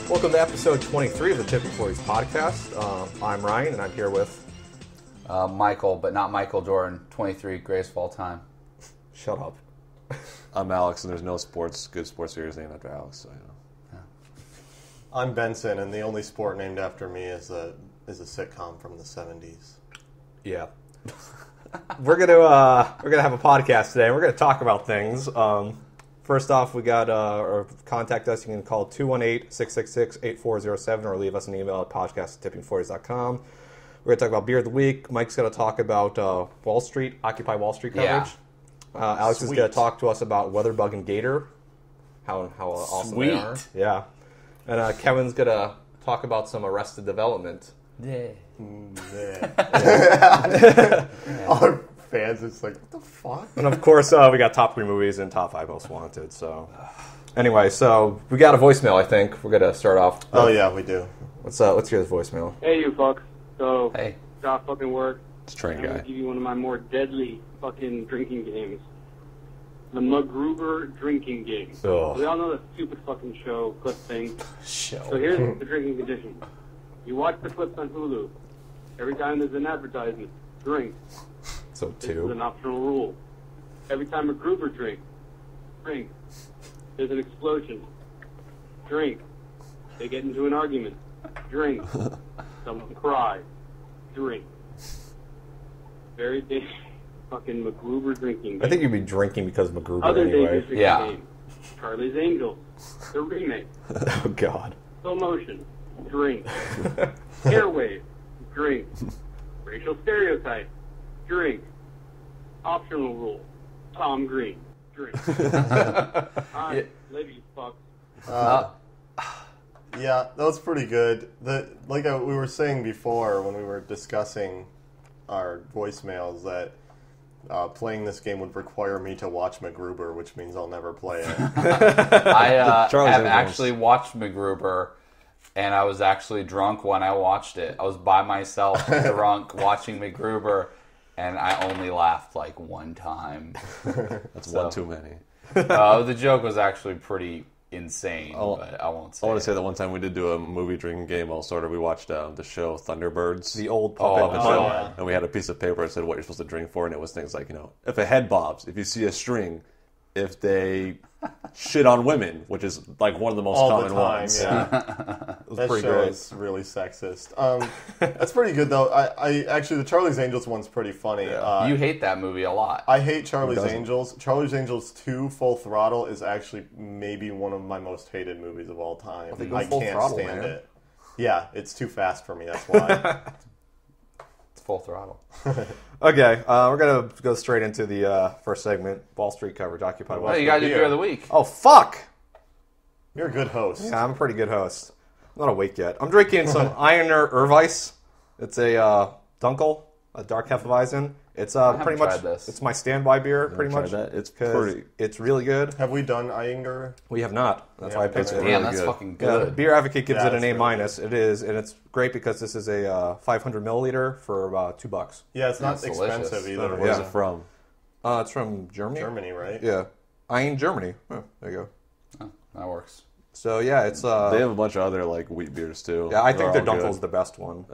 Welcome to episode 23 of the T40's podcast. I'm Ryan, and I'm here with... Michael, but not Michael Jordan, 23, greatest of all time. Shut up. I'm Alex, and there's no good sports series named after Alex. So, Yeah. I'm Benson, and the only sport named after me is a sitcom from the 70s. Yeah. We're gonna have a podcast today. We're gonna talk about things. First off, we got or contact us. You can call 218-666-8407 or leave us an email at podcast@tipping40s.com. We're gonna talk about beer of the week. Mike's gonna talk about Occupy Wall Street coverage. Alex is gonna talk to us about Weatherbug and Gator, how awesome they are. Yeah, and Kevin's gonna talk about some Arrested Development. Yeah. Our fans, it's like, what the fuck? And of course, we got top 3 movies and top 5 most wanted. So, anyway, so we got a voicemail. I think we're gonna start off. Oh yeah, we do. Let's hear this voicemail. Hey, you fucks. So, Hey. job fucking work. it's a train I'm guy. gonna give you one of my more deadly fucking drinking games. The MacGruber drinking game. Ugh. We all know that stupid fucking show clip thing. Show. So here's the drinking condition. You watch the clips on Hulu. Every time there's an advertisement, drink. So This is 2. an optional rule. Every time a Gruber drinks, drink. There's an explosion, drink. They get into an argument, drink. Someone cry, drink. Very dangerous fucking MacGruber drinking game. I think you'd be drinking because of MacGruber Other anyway. dangerous drinking Yeah. game. Charlie's Angels, the remake. Oh God. Slow motion, drink. Airwave, drink. Racial stereotype, drink. Optional rule, Tom Green, drink. Alright, later you fuck. Yeah, that was pretty good. We were saying before when we were discussing our voicemails that playing this game would require me to watch MacGruber, which means I'll never play it. I Charles have Angels. actually watched MacGruber, and I was actually drunk when I watched it. I was by myself, drunk, watching MacGruber, and I only laughed like one time. That's one too many. The joke was actually pretty insane, Oh, but I won't say I want it. to say that one time we did do a movie drinking game. We watched the show Thunderbirds. The old Puppet puppet. show, yeah. and we had a piece of paper that said what you're supposed to drink for, and it was things like, if a head bobs, if you see a string, if they shit on women, which is like one of the most All common the time, ones. yeah. That pretty show great. is really sexist. That's pretty good though. I actually, the Charlie's Angels one's pretty funny. You hate that movie a lot. I hate Charlie's doesn't? Angels. Charlie's Angels 2 Full Throttle is actually maybe one of my most hated movies of all time. they go I full can't throttle, stand man. it. Yeah, it's too fast for me, that's why. It's Full Throttle. Okay, we're gonna go straight into the first segment, Wall Street coverage, Occupy Wall Oh, Street. you gotta do beer. beer of the week. Oh fuck! You're a good host. Yeah, I'm a pretty good host. I'm not awake yet. I'm drinking some Ironer Urweiss. It's a Dunkel, a dark Hefeweizen. It's haven't pretty much tried this. it's my standby beer, pretty tried much. that? It's 'cause pretty- It's really good. Have we done Iyinger? We have not. That's Yeah, why I we've picked done it. it. Damn, really that's good. fucking Yeah, good. Beer Advocate gives Yeah, it an it's A really minus. It is, and it's great because this is a 500 milliliter for about $2. Yeah, it's not That's delicious. expensive either. Where's Yeah. it from? It's from Germany. Germany, right? Yeah, Iron Germany. Oh, there you go. Oh, that works. So yeah, it's They have a bunch of other like wheat beers too. yeah. I think their They're all Dunkel's good. the best one.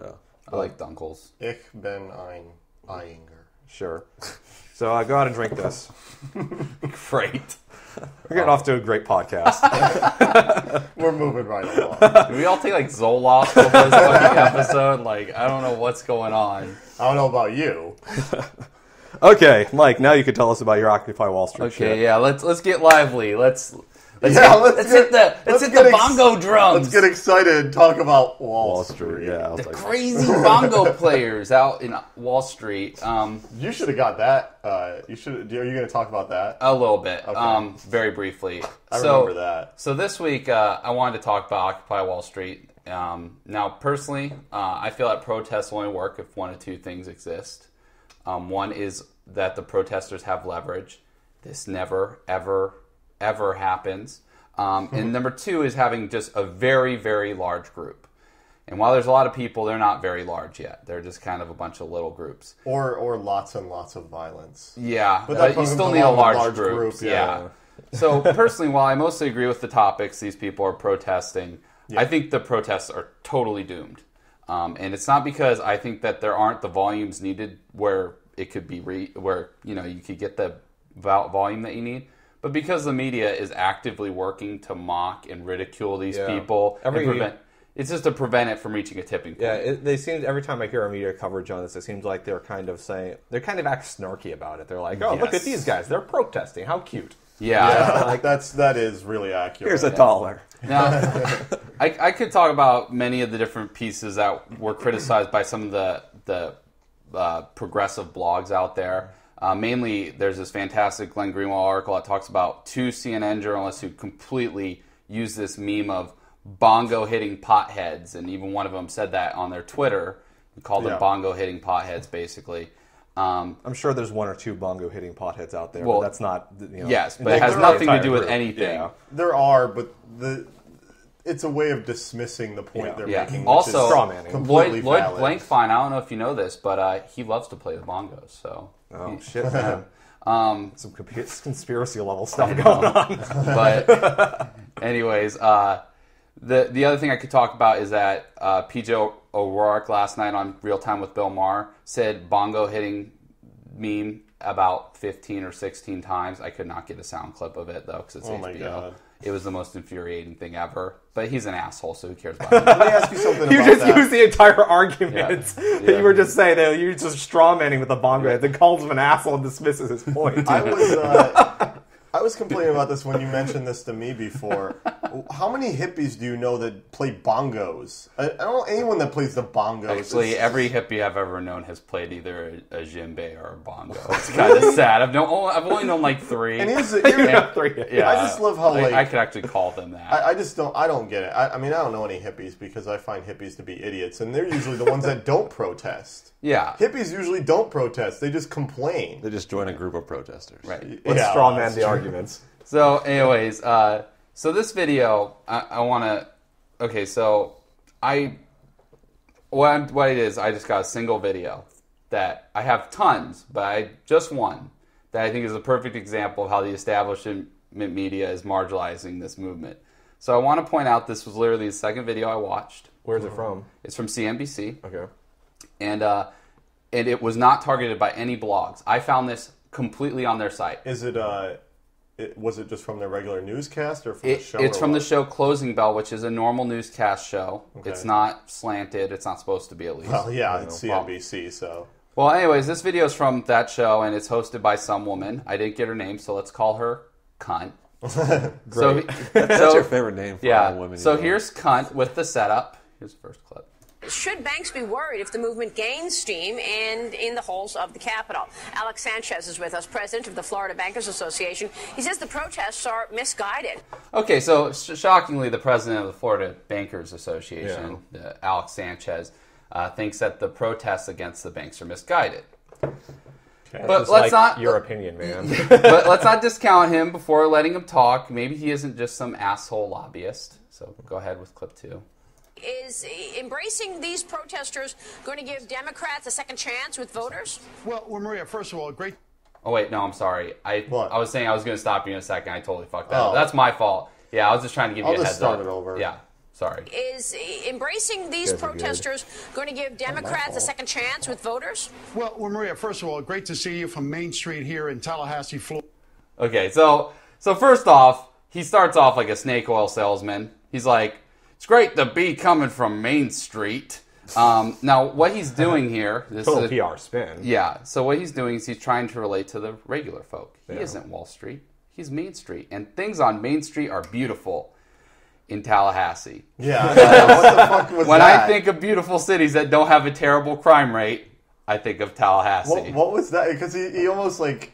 I like Dunkels. Ich bin ein Iyinger. Sure. So go out and drink this. Great. We're getting off to a great podcast. We're moving right along. Did we all take like Zoloft over this fucking episode? Like, I don't know what's going on. I don't know about you. Okay, Mike. Now you can tell us about your Occupy Wall Street. Okay, shit. yeah, let's get lively. Let's Let's hit the bongo drums. Let's get excited and talk about Wall Wall Street. Street. Yeah, I was The like, crazy bongo players out in Wall Street. You should have got that. You should. Are you going to talk about that? A little bit, Okay. very briefly. I remember that. So this week, I wanted to talk about Occupy Wall Street. Now, personally, I feel that protests only work if one of two things exist. One is that the protesters have leverage. This never, ever, ever happens. And number two is having just a very, very large group. And while there's a lot of people, they're not very large yet. They're just kind of a bunch of little groups. Or lots and lots of violence. Yeah, But that you comes still need a along with large group. groups, Yeah. So personally, while I mostly agree with the topics these people are protesting, I think the protests are totally doomed. And it's not because I think that there aren't the volumes needed where it could be where you could get the volume that you need, but because the media is actively working to mock and ridicule these people it's just to prevent it from reaching a tipping point. Yeah, they seem, every time I hear a media coverage on this, it seems like they're kind of act snarky about it. They're like, oh, look at these guys, they're protesting, how cute. Yeah, that is really accurate. Here's $1. Now, I could talk about many of the different pieces that were criticized by some of the progressive blogs out there. Mainly, there's this fantastic Glenn Greenwald article that talks about 2 CNN journalists who completely use this meme of bongo hitting potheads, and even one of them said that on their Twitter. We called them bongo hitting potheads, basically. I'm sure there's 1 or 2 bongo hitting potheads out there, but that's not. Yes, but it has nothing to do with anything. Yeah. There are, but it's a way of dismissing the point they're making. Also, Lloyd Blankfein, I don't know if you know this, but he loves to play the bongos. So shit, man. Some conspiracy level stuff going on. But anyways, the other thing I could talk about is that PJ O'Rourke last night on Real Time with Bill Maher said bongo hitting meme about 15 or 16 times. I could not get a sound clip of it, though, because it's HBO. My God. It was the most infuriating thing ever. But he's an asshole, so who cares about him? Let me ask you something You about just that. used the entire argument that you were just saying that you're just strawmanning with the bongo head, then calls him an asshole and dismisses his point. I was complaining about this when you mentioned this to me before. How many hippies do you know that play bongos? I don't know anyone that plays the bongos. Actually, every hippie I've ever known has played either a djembe or a bongo. It's kind of sad. I've only known like 3. And here's 3. Yeah, I just love how I could actually call them that. I don't get it. I mean, I don't know any hippies because I find hippies to be idiots, and they're usually the ones that don't protest. Yeah. Hippies usually don't protest. They just complain. They just join a group of protesters. Right. Let's strawman the arguments. So, anyways, so this video, I want to... Okay, so what it is, I just got a single video that I have tons, but just one that I think is a perfect example of how the establishment media is marginalizing this movement. So I want to point out this was literally the second video I watched. Where's it from? It's from CNBC. Okay. And it was not targeted by any blogs. I found this completely on their site. Is it... was it just from their regular newscast or from the show? It's from the show Closing Bell, which is a normal newscast show. Okay. It's not slanted. It's not supposed to be, at least. Well, yeah, it's CNBC, so... Well, anyways, this video is from that show, and it's hosted by some woman. I didn't get her name, so let's call her Cunt. Great. That's your favorite name for a woman. So here's Cunt with the setup. Here's the first clip. Should banks be worried if the movement gains steam and in the halls of the Capitol? Alex Sanchez is with us, president of the Florida Bankers Association. He says the protests are misguided. Okay, so shockingly, the president of the Florida Bankers Association, Alex Sanchez, thinks that the protests against the banks are misguided. Okay. But let's not your opinion, man. But let's not discount him before letting him talk. Maybe he isn't just some asshole lobbyist. So go ahead with clip 2. Is embracing these protesters going to give Democrats a second chance with voters? Well, Maria, first of all, great. Oh, wait, no, I'm sorry. I was saying I was going to stop you in a second. I totally fucked that up. That's my fault. Yeah, I was just trying to give you a heads up. I'll just start it over. Yeah, sorry. Is embracing these protesters going to give Democrats a second chance with voters? Well, Maria, first of all, great to see you from Main Street here in Tallahassee, Florida. Okay, so first off, he starts off like a snake oil salesman. He's like, it's great to be coming from Main Street. Now, what he's doing here... This Total is PR spin. Yeah, so what he's doing is he's trying to relate to the regular folk. He isn't Wall Street. He's Main Street. And things on Main Street are beautiful in Tallahassee. Yeah. What the fuck was when that? I think of beautiful cities that don't have a terrible crime rate, I think of Tallahassee. What was that? Because he almost like...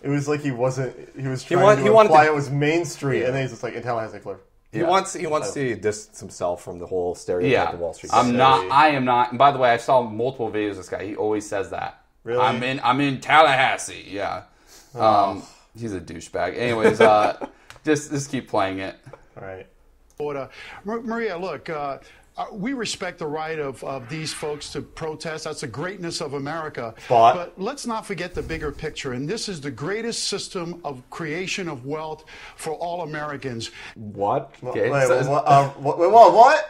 It was like he wasn't... He was trying to imply it was Main Street, and then he's just like, in Tallahassee, Florida. He wants to distance himself from the whole stereotype of Wall Street. I am not. And by the way, I saw multiple videos of this guy. He always says that. Really? I'm in Tallahassee. Yeah. He's a douchebag. Anyways, just keep playing it. All right. Maria, look, We respect the right of these folks to protest. That's the greatness of America. But let's not forget the bigger picture. And this is the greatest system of creation of wealth for all Americans. What? Okay, Wait, so-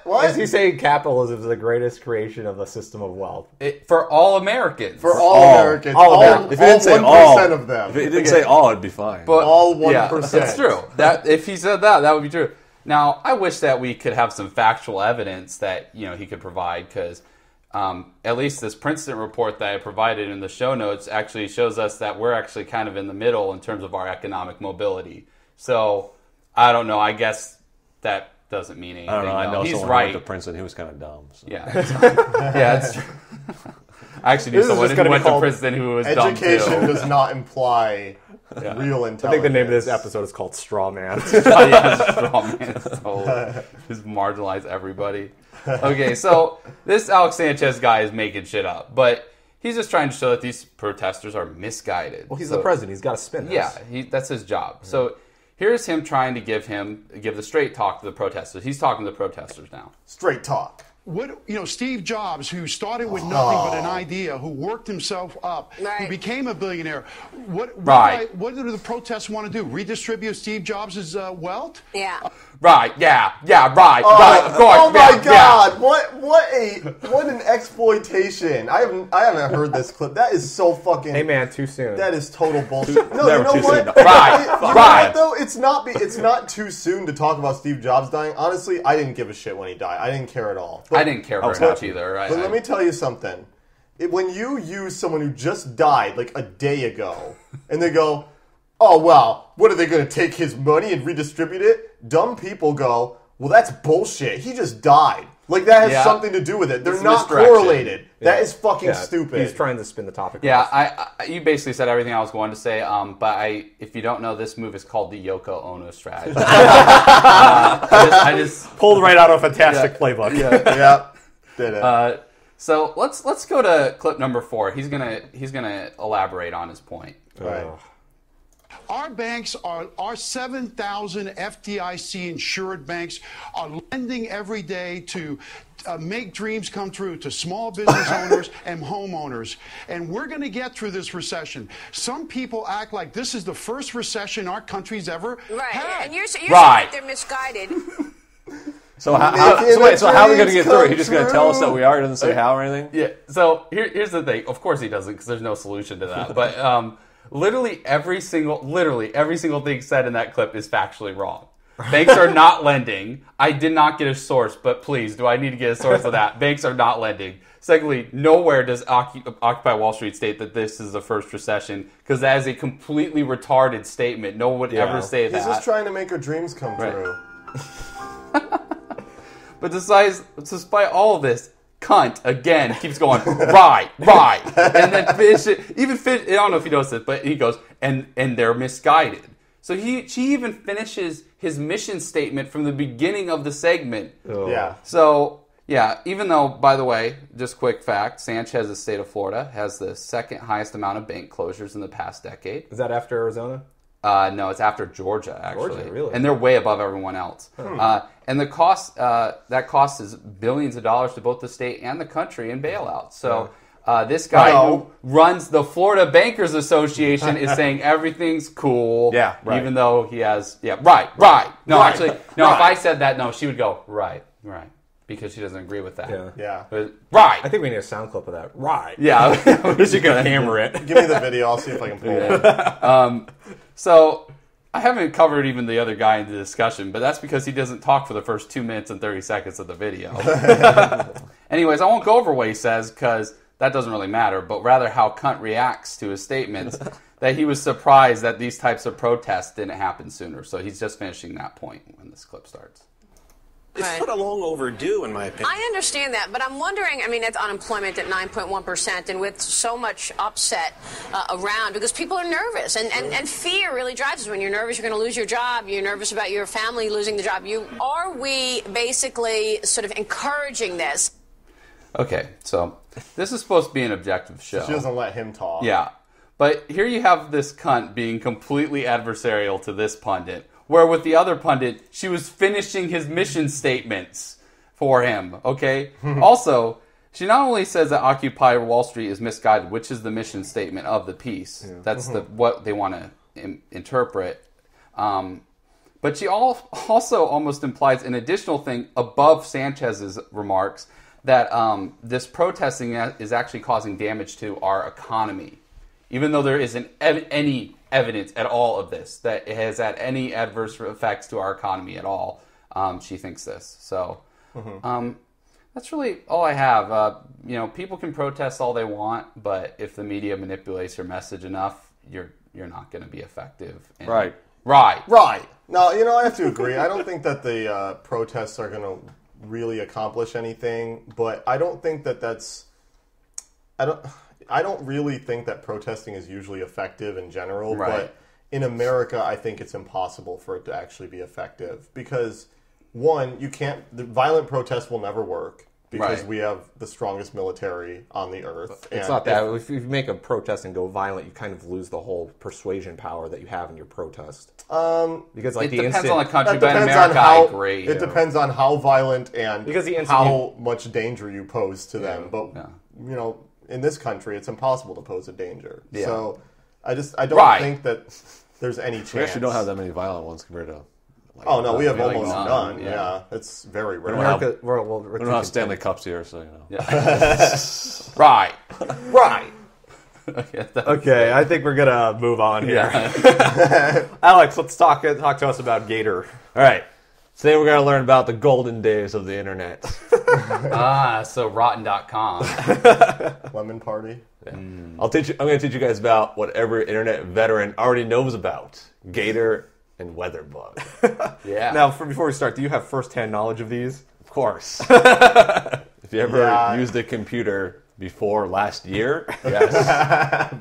what? Is he saying capitalism is the greatest creation of a system of wealth? for all Americans. For all Americans. All Americans. If he didn't say 1% all, of them. If he didn't say all, it'd be fine. But all 1%. Yeah, it's true. That if he said that, that would be true. Now, I wish that we could have some factual evidence that he could provide, because at least this Princeton report that I provided in the show notes actually shows us that we're actually kind of in the middle in terms of our economic mobility. So I don't know. I guess that doesn't mean anything. I don't know. I know He's someone right. who went to Princeton who was kind of dumb. So. Yeah, yeah, it's true. I actually knew This is someone just who gonna be went to called Princeton who was dumb too. Education does not imply real intelligence. I think the name of this episode is called Straw Man. Oh, yeah, straw man. So just marginalize everybody. Okay, so this Alex Sanchez guy is making shit up, but he's just trying to show that these protesters are misguided. Well, he's the president. He's got to spin this. Yeah, that's his job. So here's him trying to give the straight talk to the protesters. He's talking to the protesters now. Straight talk. Steve Jobs, who started with nothing but an idea, who worked himself up, who became a billionaire. What do the protests want to do? Redistribute Steve Jobs' wealth? Yeah. Right, right. Of course, Oh my yeah. God! What an exploitation! I haven't heard this clip. That is so fucking. Hey man, too soon. That is total bullshit. No, Never you know too what? soon. Right, You know right. what, though? It's not too soon to talk about Steve Jobs dying. Honestly, I didn't give a shit when he died. I didn't care at all. But, I didn't care very much either. but let me tell you something. When you use someone who just died like a day ago, and they go, "Oh well, what are they going to take his money and redistribute it?" Dumb people go, "Well, that's bullshit. He just died. Like that has something to do with it. They're It's not misdirection. correlated. That is fucking stupid." He's trying to spin the topic. Yeah, you basically said everything I was going to say. But if you don't know, this move is called the Yoko Ono strategy. I just pulled right out of a fantastic playbook. Yeah, did it. So let's go to clip number 4. He's gonna elaborate on his point. Right. Our banks our 7,000 FDIC insured banks are lending every day to make dreams come true to small business owners and homeowners. And we're going to get through this recession. Some people act like this is the first recession our country's ever had. And you're saying Right. they're misguided. So how are we going to get through it? He's just going to tell us that we are. He doesn't say how or anything. Yeah. So here's the thing. Of course he doesn't, because there's no solution to that. But literally every single thing said in that clip is factually wrong. Banks are not lending. I did not get a source, but please, do I need to get a source of that? Banks are not lending. Secondly, nowhere does Occupy Wall Street state that this is the first recession, because that is a completely retarded statement. No one would ever say that. He's just trying to make her dreams come true. But despite all of this, cunt again keeps going right, and then I don't know if you noticed this, but he goes and they're misguided. So she even finishes his mission statement from the beginning of the segment. Oh. Yeah. So yeah, even though, by the way, just quick fact, Sanchez's state of Florida has the second highest amount of bank closures in the past decade. Is that after Arizona? No, it's after Georgia, actually. Georgia, really? And they're way above everyone else. And the cost, that cost is billions of dollars to both the state and the country in bailouts. So this guy who runs the Florida Bankers Association is saying everything's cool. Yeah, right. Even though he has, right. No, actually, if I said that, no, she would go, right. Because she doesn't agree with that. Yeah. But, right. I think we need a sound clip of that. Right. Yeah. We're just going to hammer it. Give me the video. I'll see if I can pull it. So I haven't covered even the other guy in the discussion, but that's because he doesn't talk for the first 2 minutes and 30 seconds of the video. Anyways, I won't go over what he says because that doesn't really matter, but rather how Cunt reacts to his statements, that he was surprised that these types of protests didn't happen sooner. So he's just finishing that point when this clip starts. It's sort of long overdue, in my opinion. I understand that, but I'm wondering, it's unemployment at 9.1%, and with so much upset around, because people are nervous, and fear really drives us. When you're nervous, you're going to lose your job, you're nervous about your family losing the job. Are we basically sort of encouraging this? Okay, so this is supposed to be an objective show. She doesn't let him talk. Yeah, but here you have this cunt being completely adversarial to this pundit, where with the other pundit, she was finishing his mission statements. for him, okay? Also, she not only says that Occupy Wall Street is misguided, which is the mission statement of the piece. Yeah. That's what they want to interpret. But she also almost implies an additional thing above Sanchez's remarks that this protesting is actually causing damage to our economy. Even though there isn't any evidence at all of this, that it has had any adverse effects to our economy at all, she thinks this. So that's really all I have. People can protest all they want, but if the media manipulates your message enough, you're not going to be effective. Right. No, I have to agree. I don't think that the protests are going to really accomplish anything, but I don't think that that's... I don't really think that protesting is usually effective in general, but in America, I think it's impossible for it to actually be effective because, one, the violent protest will never work because we have the strongest military on the earth. It's not that. If you make a protest and go violent, you kind of lose the whole persuasion power that you have in your protest. Because it depends on the country, but in America, I agree. It depends on how violent and how much danger you pose to them. But, in this country, it's impossible to pose a danger. Yeah. So I don't think that there's any chance. We actually don't have that many violent ones compared to... we have almost none. Yeah, it's very rare. We don't have Stanley Cups here, so Right. Okay, I think we're gonna move on here. Yeah. Alex, let's talk to us about Gator. All right. Today we're gonna learn about the golden days of the internet. So rotten.com. Lemon Party. Yeah. I'm gonna teach you guys about what every internet veteran already knows about: Gator and Weatherbug. Yeah. Now, before we start, do you have first-hand knowledge of these? Of course. If you ever used a computer before last year, yes,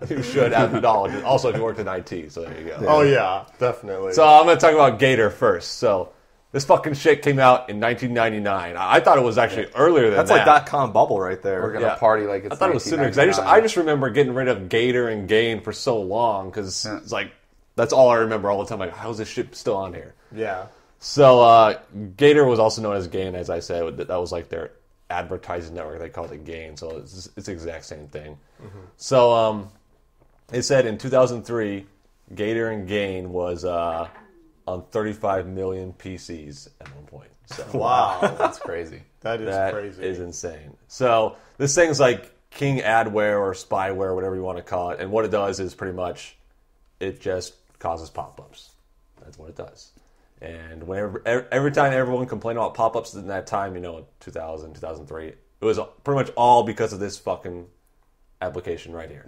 you should have knowledge. Also, if you worked in IT, so there you go. Yeah. Oh yeah, definitely. So I'm going to talk about Gator first. So this fucking shit came out in 1999. I thought it was actually earlier than that. That's like .com bubble right there. We're gonna party like it's. I thought it was sooner because I just remember getting rid of Gator and Gain for so long because it's like that's all I remember all the time. Like, how's this shit still on here? Yeah. So Gator was also known as Gain, as I said. That was like their advertising network. They called it Gain, so it's the exact same thing. Mm-hmm. So it said in 2003, Gator and Gain was on 35 million PCs at one point. So wow, that's crazy. That crazy. That is insane. So this thing's like King Adware or spyware, whatever you want to call it. And what it does is pretty much it just causes pop-ups. That's what it does. And every time everyone complained about pop-ups in that time, 2000, 2003, it was pretty much all because of this fucking application right here.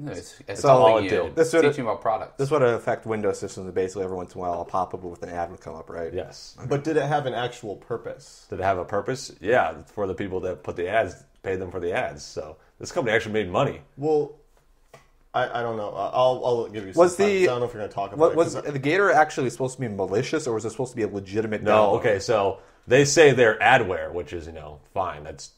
It's all it did. This teaching about products. This would affect Windows systems. Basically, every once in a while, a pop-up with an ad would come up, right? Yes. Okay. But did it have an actual purpose? Did it have a purpose? Yeah, for the people that put the ads, paid them for the ads. So this company actually made money. Well, I don't know. I'll give you some time. I don't know if you're going to talk about it. Was the Gator actually supposed to be malicious, or was it supposed to be a legitimate download? Okay, so they say they're adware, which is, fine. That's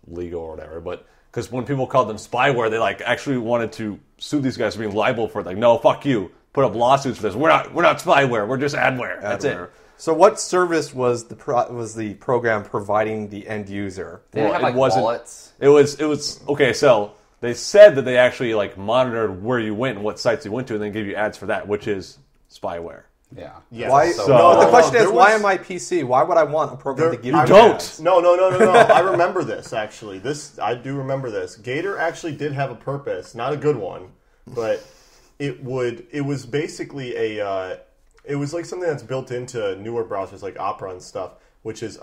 legal or whatever. But because when people called them spyware, they actually wanted to sue these guys for being liable for it. Like, no, fuck you. Put up lawsuits for this. We're not spyware. We're just adware. That's it. So what service was the program providing the end user? They didn't have wallets. It was okay. So they said that they actually monitored where you went and what sites you went to, and then gave you ads for that, which is spyware. Yeah. Why? The question is, why on my PC? Why would I want a program to give you ads? No. I remember this actually. I do remember this. Gator actually did have a purpose, not a good one, but it was basically it was like something that's built into newer browsers like Opera and stuff, which is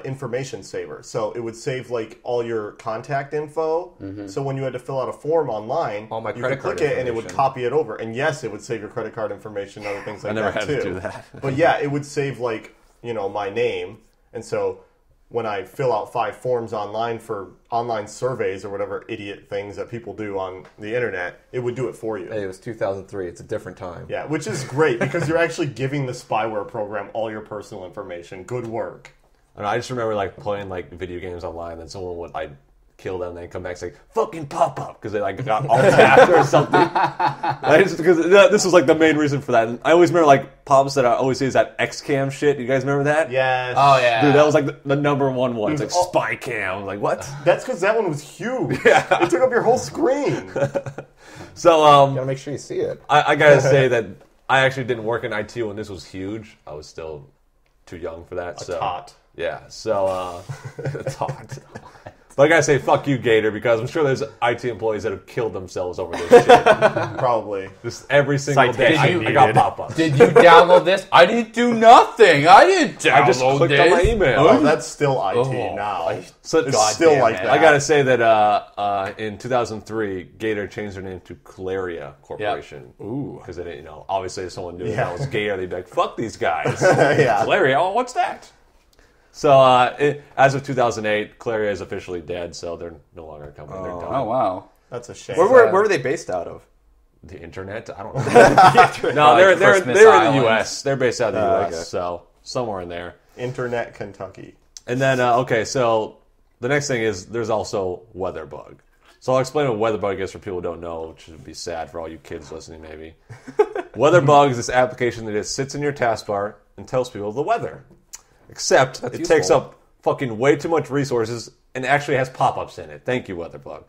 information saver. So it would save all your contact info. Mm-hmm. So when you had to fill out a form online, you could click it and it would copy it over. And yes, it would save your credit card information and other things like that too. I never had to do that. But yeah, it would save my name. And so when I fill out 5 forms online for online surveys or whatever idiot things that people do on the internet, it would do it for you. Hey, it was 2003. It's a different time. Yeah, which is great because you're actually giving the spyware program all your personal information. Good work. And I just remember playing video games online, and someone would kill them, and then come back and say, fucking pop up, because they like got all tapped or something. Because this was like the main reason for that. And I always remember like pop-ups that I always see is that X-Cam shit. You guys remember that? Yes. Oh, yeah. Dude, that was like the number one. It's like spy cam. Like, what? That's because that one was huge. Yeah. It took up your whole screen. So, You gotta make sure you see it. I gotta say that I actually didn't work in IT when this was huge. I was still too young for that. A tot. Yeah, so, tot. But I gotta say, fuck you, Gator, because I'm sure there's IT employees that have killed themselves over this shit. Probably. Just every single day, I got pop-ups. Did you download this? I didn't do nothing. I didn't download I just clicked this. on my email. Oh, that's still IT now. So It's still like that. I gotta say that in 2003, Gator changed their name to Claria Corporation. Yep. Ooh, because they didn't, obviously if someone knew that was Gator, they'd be like, "Fuck these guys." Yeah. Claria, oh, what's that? So as of 2008, Claria is officially dead, so they're no longer a company. They're done. Oh, wow. That's a shame. where were they based out of? The internet? I don't know. No, Like they're Christmas in the Island. U.S. They're based out of the U.S., okay. so somewhere in there. Internet Kentucky. And then, okay, so the next thing is there's also WeatherBug. So I'll explain what WeatherBug is for people who don't know, which would be sad for all you kids listening, maybe. WeatherBug is this application that just sits in your taskbar and tells people the weather. Except it useful. takes up fucking way too much resources and actually has pop-ups in it. Thank you, WeatherBug.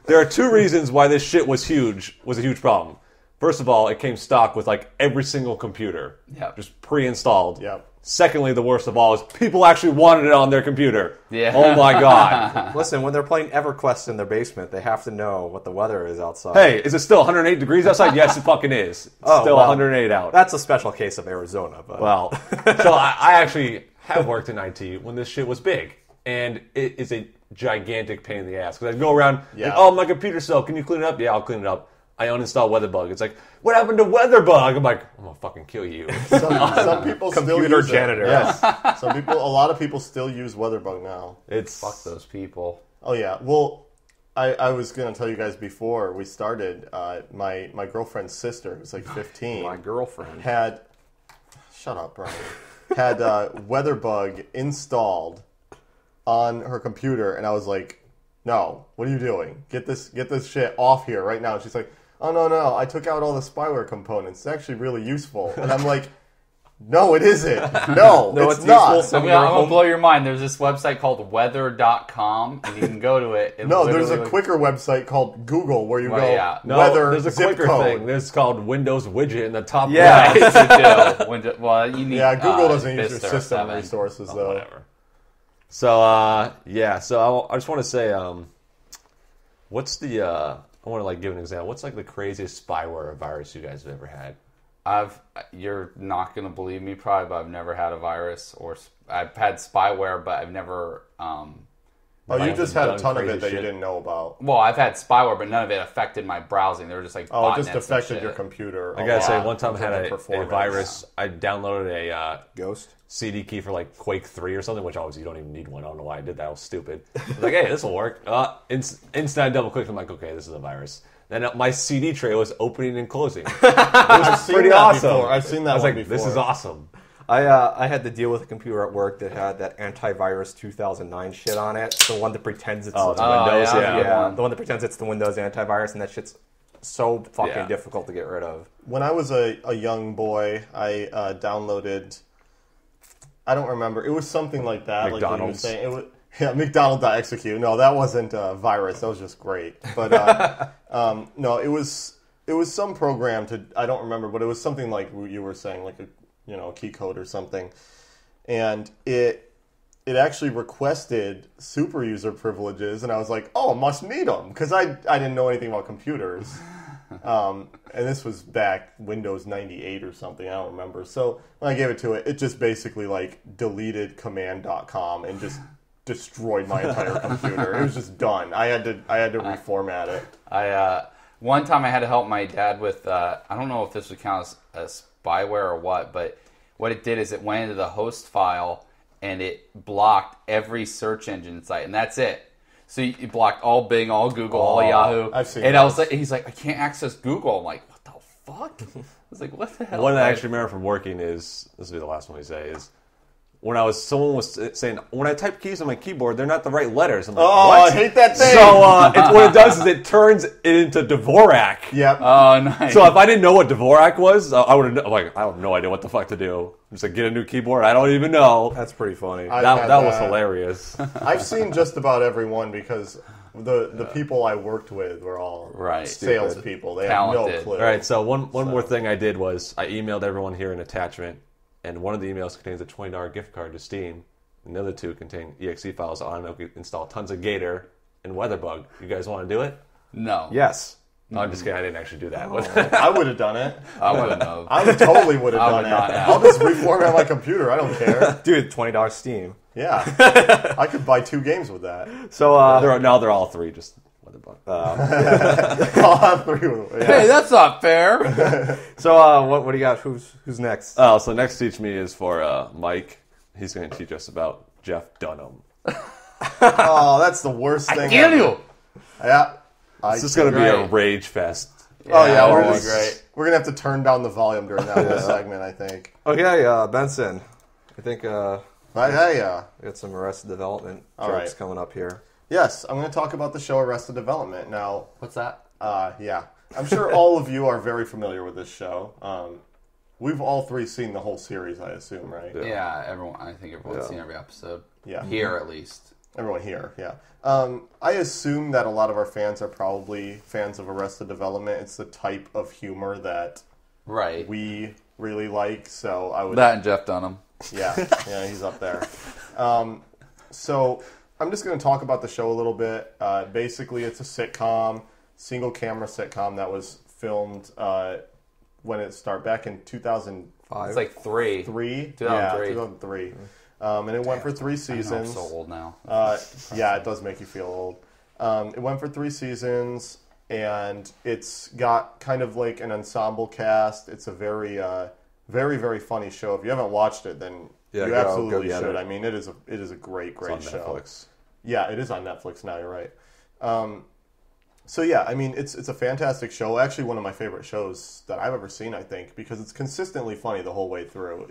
There are two reasons why this shit was a huge problem. First of all, it came stock with like every single computer. Yep. Just pre-installed. Yep. Secondly, the worst of all is people actually wanted it on their computer. Yeah. Oh my god. Listen, when they're playing EverQuest in their basement, they have to know what the weather is outside. Hey, is it still 108 degrees outside? Yes, it fucking is. It's still 108 out. That's a special case of Arizona. But Well, so I actually have worked in IT when this shit was big. And it is a gigantic pain in the ass. Because I'd go around, Yeah. like, oh, my computer's slow. Can you clean it up? Yeah, I'll clean it up. I uninstall WeatherBug. It's like, what happened to WeatherBug? I'm like, I'm going to fucking kill you. Some people still Computer use janitor. It. Yes. A lot of people still use WeatherBug now. It's Fuck those people. Oh yeah. Well, I was gonna tell you guys before we started. My girlfriend's sister, who's like 15, my girlfriend. had. Shut up, Brian. Had WeatherBug installed on her computer, and I was like, "No, what are you doing? Get this shit off here right now." And she's like, "Oh no, I took out all the spyware components. It's actually really useful." And I'm like, "No, it isn't. No, it's not." useful. I'm going to blow your mind. There's this website called weather.com, and you can go to it. It No, there's a literally- quicker website called Google where you Well, go yeah. no, weather there's a zip quicker code. thing. There's called Windows widget in the top Yeah. right. Yes, you do. Well, you need, Yeah, Google doesn't use Vista your or system 7. resources though. Whatever. So, yeah. So I just want to say, what's the? I want to like give an example. What's like the craziest spyware or virus you guys have ever had? You're not going to believe me probably, but I've never had a virus, or I've had spyware, but I've never. Oh, you Like, just had a done ton of crazy it that you shit. didn't know about. Well, I've had spyware, but none of it affected my browsing. They were just like Oh, it botnets just and affected shit. your computer. I gotta say, yeah. one time I had a Performance. virus. I downloaded a Ghost. CD key for like Quake 3 or something, which obviously you don't even need one. I don't know why I did that. I was stupid. I was like, hey, this will work. Instant I double clicked. I'm like, okay, this is a virus. Then my CD tray was opening and closing. I've seen Pretty that awesome. before. I've seen that I was one like, before. this is awesome. I had to deal with a computer at work that had that antivirus 2009 shit on it. The one that pretends it's Oh, it's the Windows, yeah. yeah, the one that pretends it's the Windows antivirus, and that shit's so fucking Yeah. difficult to get rid of. When I was a young boy, I downloaded. I don't remember. It was something like that. Like you were McDonald's. saying. It was, yeah, McDonald.execute. No, that wasn't a virus. That was just great. But no, it was some program to. I don't remember, but it was something like you were saying, like a key code or something, and it actually requested super user privileges, and I was like, oh, must need them because I didn't know anything about computers. And this was back Windows 98 or something, I don't remember. So when I gave it to it, it just basically like deleted command.com and just destroyed my entire computer. It was just done. I had to reformat it. One time I had to help my dad with, I don't know if this would count as spyware or what, but what it did is it went into the host file and it blocked every search engine site, and that's it. So it blocked all Bing, all Google, all Yahoo. I've seen and I was those. like, he's like, I can't access Google. I'm like, what the fuck? I was like, what the hell? One that I actually remember from working is, this will be the last one we say, is someone was saying, when I type keys on my keyboard, they're not the right letters. I'm like, Oh, what? I hate that thing. So what it does is it turns it into Dvorak. Yep. Oh, nice. So if I didn't know what Dvorak was, I would have I have no idea what the fuck to do. Just like, get a new keyboard. I don't even know. That's pretty funny. That was hilarious. I've seen just about everyone because the people I worked with were all salespeople. They have no clue. All right, so one more thing I did was I emailed everyone here an attachment, and one of the emails contains a $20 gift card to Steam, and the other two contain exe files on it. We install tons of Gator and Weatherbug. You guys want to do it? No. Yes. No, I'm just kidding. I didn't actually do that. I would have done it. I wouldn't have. I totally would have I done would it. not have. I'll just reformat my computer. I don't care. Dude, $20 Steam. Yeah. I could buy 2 games with that. So they're all 3, just Weatherbug. I'll have 3 with them. Yeah. Hey, that's not fair. So what do you got? Who's next? Oh, so next Teach Me is for Mike. He's going to teach us about Jeff Dunham. Oh, that's the worst thing. Kill you. Yeah. It's just going to be a rage fest. Oh yeah, that we're would be great. We're gonna have to turn down the volume during that whole segment, I think. Okay, Benson. I think we got some Arrested Development jokes coming up here. Yes, I'm going to talk about the show Arrested Development. Now, What's that? yeah, I'm sure all of you are very familiar with this show. We've all 3 seen the whole series, I assume, right? Yeah, everyone. I think everyone's seen every episode. Yeah. Here, at least. Everyone here, yeah. I assume that a lot of our fans are probably fans of Arrested Development. It's the type of humor that we really like, so I would... That and Jeff Dunham. Yeah, he's up there. So I'm just going to talk about the show a little bit. Basically, it's a sitcom, single-camera sitcom that was filmed when it started back in 2005. It's like 3. 2003. 2003. And it went for 3 seasons. I'm so old now. Yeah, it does make you feel old. It went for 3 seasons, and it's got kind of like an ensemble cast. It's a very, very, very funny show. If you haven't watched it, then you absolutely should. I mean, it is a great show. Netflix. Yeah, it is on Netflix now. You're right. So yeah, I mean, it's a fantastic show. Actually, one of my favorite shows that I've ever seen, I think, because it's consistently funny the whole way through.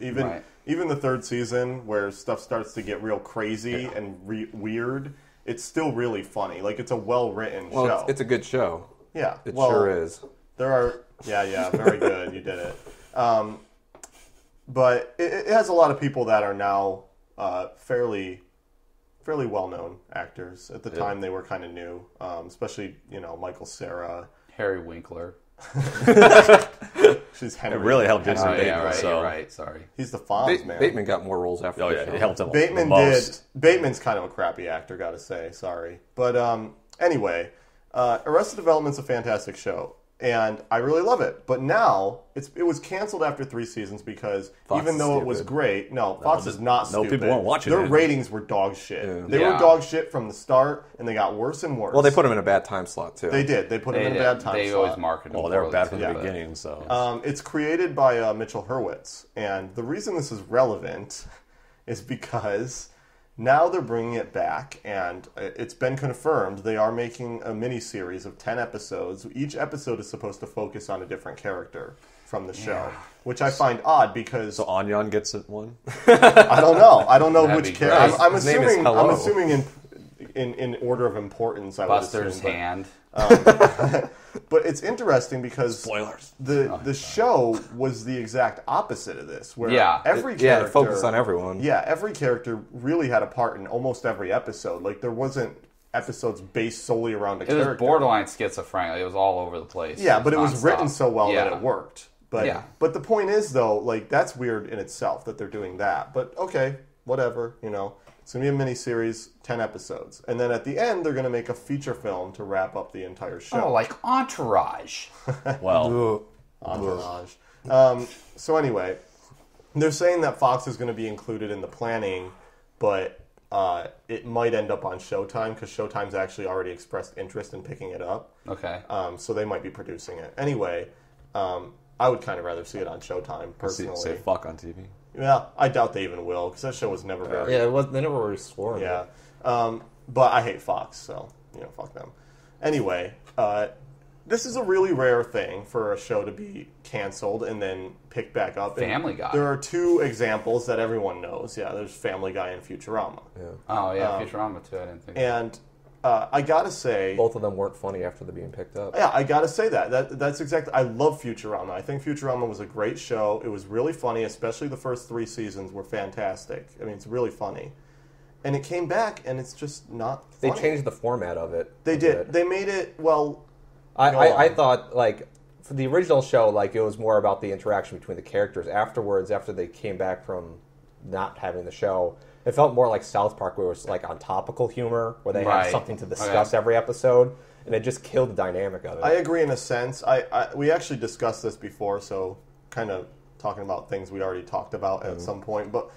Even the 3rd season, where stuff starts to get real crazy and weird, it's still really funny. Like, it's a well-written show. Well, it's a good show. Yeah. It sure is. There are... Yeah, very good. You did it. But it has a lot of people that are now fairly well-known actors. At the time, they were kind of new, especially, Michael Cera. Harry Winkler. She's Henry. It really helped Jason Bateman. Yeah, right, so. you're right, sorry. He's the Fonz, man. Bateman got more roles after the show. It helped him Bateman the most. Bateman's kind of a crappy actor, gotta say. Sorry. But anyway, Arrested Development's a fantastic show. And I really love it. But now, it was canceled after 3 seasons because even though it was great... No, Fox is not stupid. No, people weren't watching Their it. ratings were dog shit. Yeah. They were dog shit from the start, and they got worse and worse. Well, they put him in a bad time slot, too. They did. They put him in a bad time slot. They always marketed Well, they were bad from the beginning, so... It's created by Mitchell Hurwitz. And the reason this is relevant is because... Now they're bringing it back, and it's been confirmed they are making a mini-series of 10 episodes. Each episode is supposed to focus on a different character from the show, which I find odd because... So Anyan gets it one? I don't know. I don't know which character. I'm His name is assuming. Hello. I'm assuming in order of importance. I Buster's would assume, hand. But it's interesting because Spoilers. the show was the exact opposite of this, where every character... Yeah, it focused on everyone. Yeah, every character really had a part in almost every episode. Like, there wasn't episodes based solely around a character. It was borderline schizophrenic. It was all over the place. Yeah, but it was nonstop. written so well that it worked. But but the point is, though, like, that's weird in itself that they're doing that. But, okay, whatever, It's going to be a mini-series, 10 episodes. And then at the end, they're going to make a feature film to wrap up the entire show. Oh, like Entourage. Well... Entourage. So anyway, they're saying that Fox is going to be included in the planning, but it might end up on Showtime, because Showtime's actually already expressed interest in picking it up. Okay. So they might be producing it. Anyway, I would kind of rather see it on Showtime, personally. Say fuck on TV. Yeah, I doubt they even will, because that show was never very... Yeah, they never were sworn. Yeah. But I hate Fox, so, fuck them. Anyway, this is a really rare thing for a show to be canceled and then pick back up. Family Guy. There are two examples that everyone knows. Yeah, there's Family Guy and Futurama. Yeah. Oh, yeah, Futurama, too. I didn't think And I gotta say... Both of them weren't funny after they're being picked up. Yeah, I gotta say that's exactly... I love Futurama. I think Futurama was a great show. It was really funny, especially the first 3 seasons were fantastic. I mean, it's really funny. And it came back, and it's just not funny. They changed the format of it. They did. They made it, well... I thought, like, for the original show, like, it was more about the interaction between the characters. Afterwards, after they came back from not having the show, it felt more like South Park, where it was, like, on topical humor, where they had something to discuss every episode, and it just killed the dynamic of it. I agree in a sense. We actually discussed this before, so kind of talking about things we already talked about at some point, but...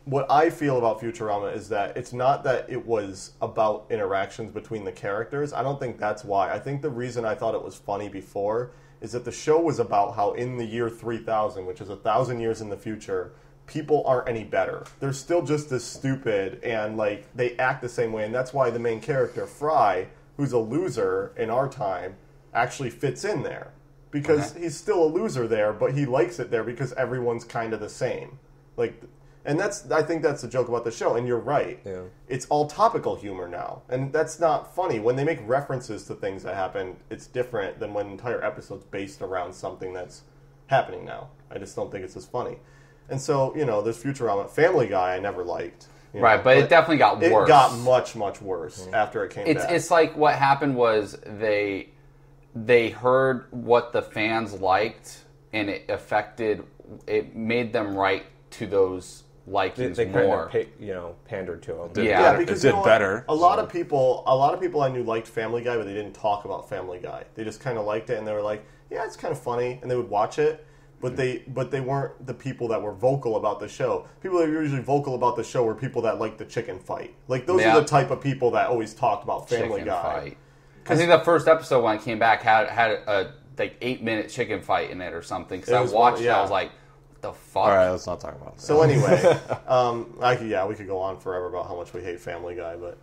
What I feel about Futurama is that it's not that it was about interactions between the characters. I don't think that's why. I think the reason I thought it was funny before is that the show was about how in the year 3000, which is 1,000 years in the future, people aren't any better. They're still just as stupid and like they act the same way. And that's why the main character, Fry, who's a loser in our time, actually fits in there. Because he's still a loser there, but he likes it there because everyone's kind of the same. Like... And I think that's the joke about the show, and you're right. Yeah. It's all topical humor now, and that's not funny. When they make references to things that happen, it's different than when an entire episode's based around something that's happening now. I just don't think it's as funny. And so, there's Futurama. Family Guy I never liked. Right, but it definitely got worse. It got much, much worse after it came back. It's like what happened was they heard what the fans liked, and it made them write to those likings they more. Kind of pandered to them. Because it did better. A lot of people I knew liked Family Guy, but they didn't talk about Family Guy. They just kind of liked it, and they were like, "Yeah, it's kind of funny," and they would watch it. But they weren't the people that were vocal about the show. People that are usually vocal about the show were people that like the chicken fight. Like those are the type of people that always talked about Family Guy. I think the first episode when it came back had a like 8-minute chicken fight in it or something. Because I watched it, I was like, the fuck? All right, let's not talk about that. So anyway, we could go on forever about how much we hate Family Guy, but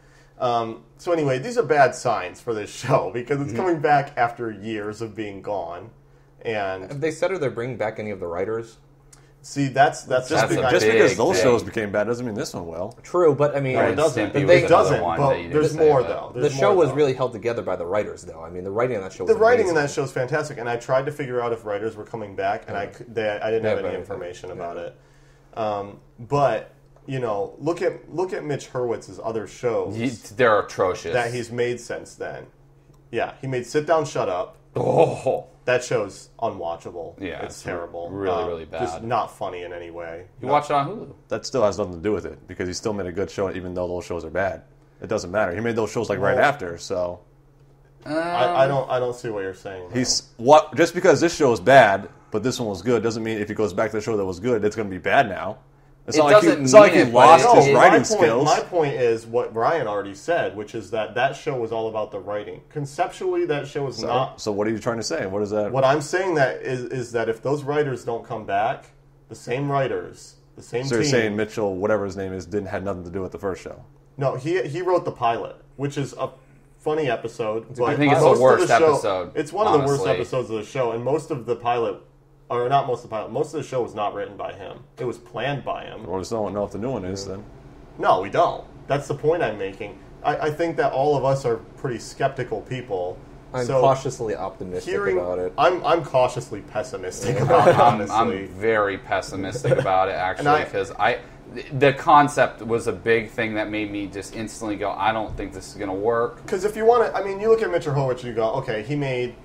so anyway, these are bad signs for this show because it's coming back after years of being gone. And have they said they're bringing back any of the writers? See, that's just because those shows became bad doesn't mean this one will. True, but I mean, it doesn't. But there's more though. The show was really held together by the writers, though. I mean, the writing on that show. The writing in that show is fantastic, and I tried to figure out if writers were coming back, and I didn't have any information about it. But look at Mitch Hurwitz's other shows. They're atrocious that he's made since then. Yeah, he made Sit Down, Shut Up. Oh. That show's unwatchable. Yeah, it's terrible. Really, really bad. Just not funny in any way. You watch it on Hulu. That still has nothing to do with it because he still made a good show, even though those shows are bad. It doesn't matter. He made those shows right after, so. I don't see what you're saying. Just because this show is bad, but this one was good, doesn't mean if he goes back to the show that was good, it's going to be bad now. It's not like he lost his writing skills. My point is what Brian already said, which is that show was all about the writing. Conceptually, that show is not. So what are you trying to say? What is that? What I'm saying is that if those writers don't come back, the same writers, the same team. So you're saying Mitchell, whatever his name is, had nothing to do with the first show? No, he wrote the pilot, which is a funny episode. But I think it's the worst episode. It's one of the worst episodes of the show, and most of the pilot. Or not most of the pilot. Most of the show was not written by him. It was planned by him. Well, we still don't know if the new one is then. No, we don't. That's the point I'm making. I think that all of us are pretty skeptical people. I'm cautiously optimistic about it. I'm cautiously pessimistic about it, honestly. I'm very pessimistic about it, actually, because the concept was a big thing that made me just instantly go, I don't think this is going to work. Because if you want to, you look at Mitchell Hurwitz and you go, okay, he made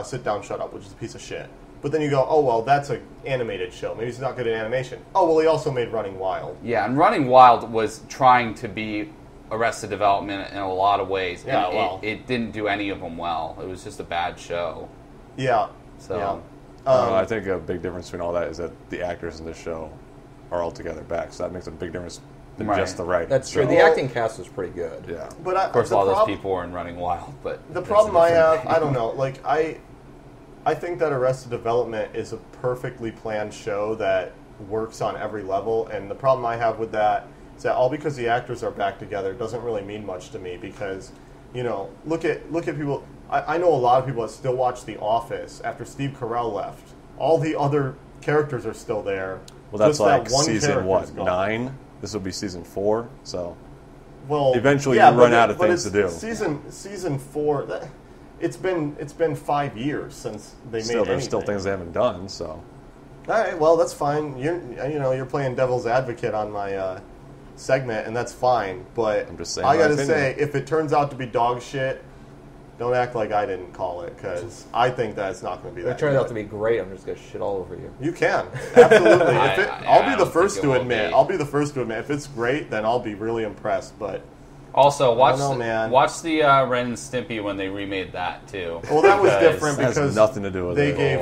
Sit Down, Shut Up, which is a piece of shit. But then you go, oh, well, that's an animated show. Maybe he's not good at animation. Oh, well, he also made Running Wild. Yeah, and Running Wild was trying to be Arrested Development in a lot of ways. Yeah, and it didn't do any of them well. It was just a bad show. Yeah. So, I think a big difference between all that is that the actors in this show are all together back. So that makes a big difference than just the writing. That's true. The acting cast was pretty good. Yeah. But of course, all those people were in Running Wild. But the problem I have, I don't know. Like, I think that Arrested Development is a perfectly planned show that works on every level, and the problem I have with that is that all because the actors are back together doesn't really mean much to me because look at people. I know a lot of people that still watch The Office after Steve Carell left. All the other characters are still there. Well, that's Just like that one season character's gone. 9. This will be season 4. So Well, eventually yeah, you run but out of but things to do. Season 4. It's been 5 years since they Still, made there's still anything. things they haven't done. So All right, well, that's fine. You're playing devil's advocate on my segment, and that's fine. But I'm just saying I my gotta opinion. say, if it turns out to be dog shit, don't act like I didn't call it, because I think that it's not going to be If that. it turns good. out to be great, I'm just gonna shit all over you. You can absolutely. I'll I be the don't first think it to will admit. be. I'll be the first to admit if it's great, then I'll be really impressed. But Also, watch know, man. watch the Ren and Stimpy when they remade that too. well, that was Because- different That has because nothing to do with they it. gave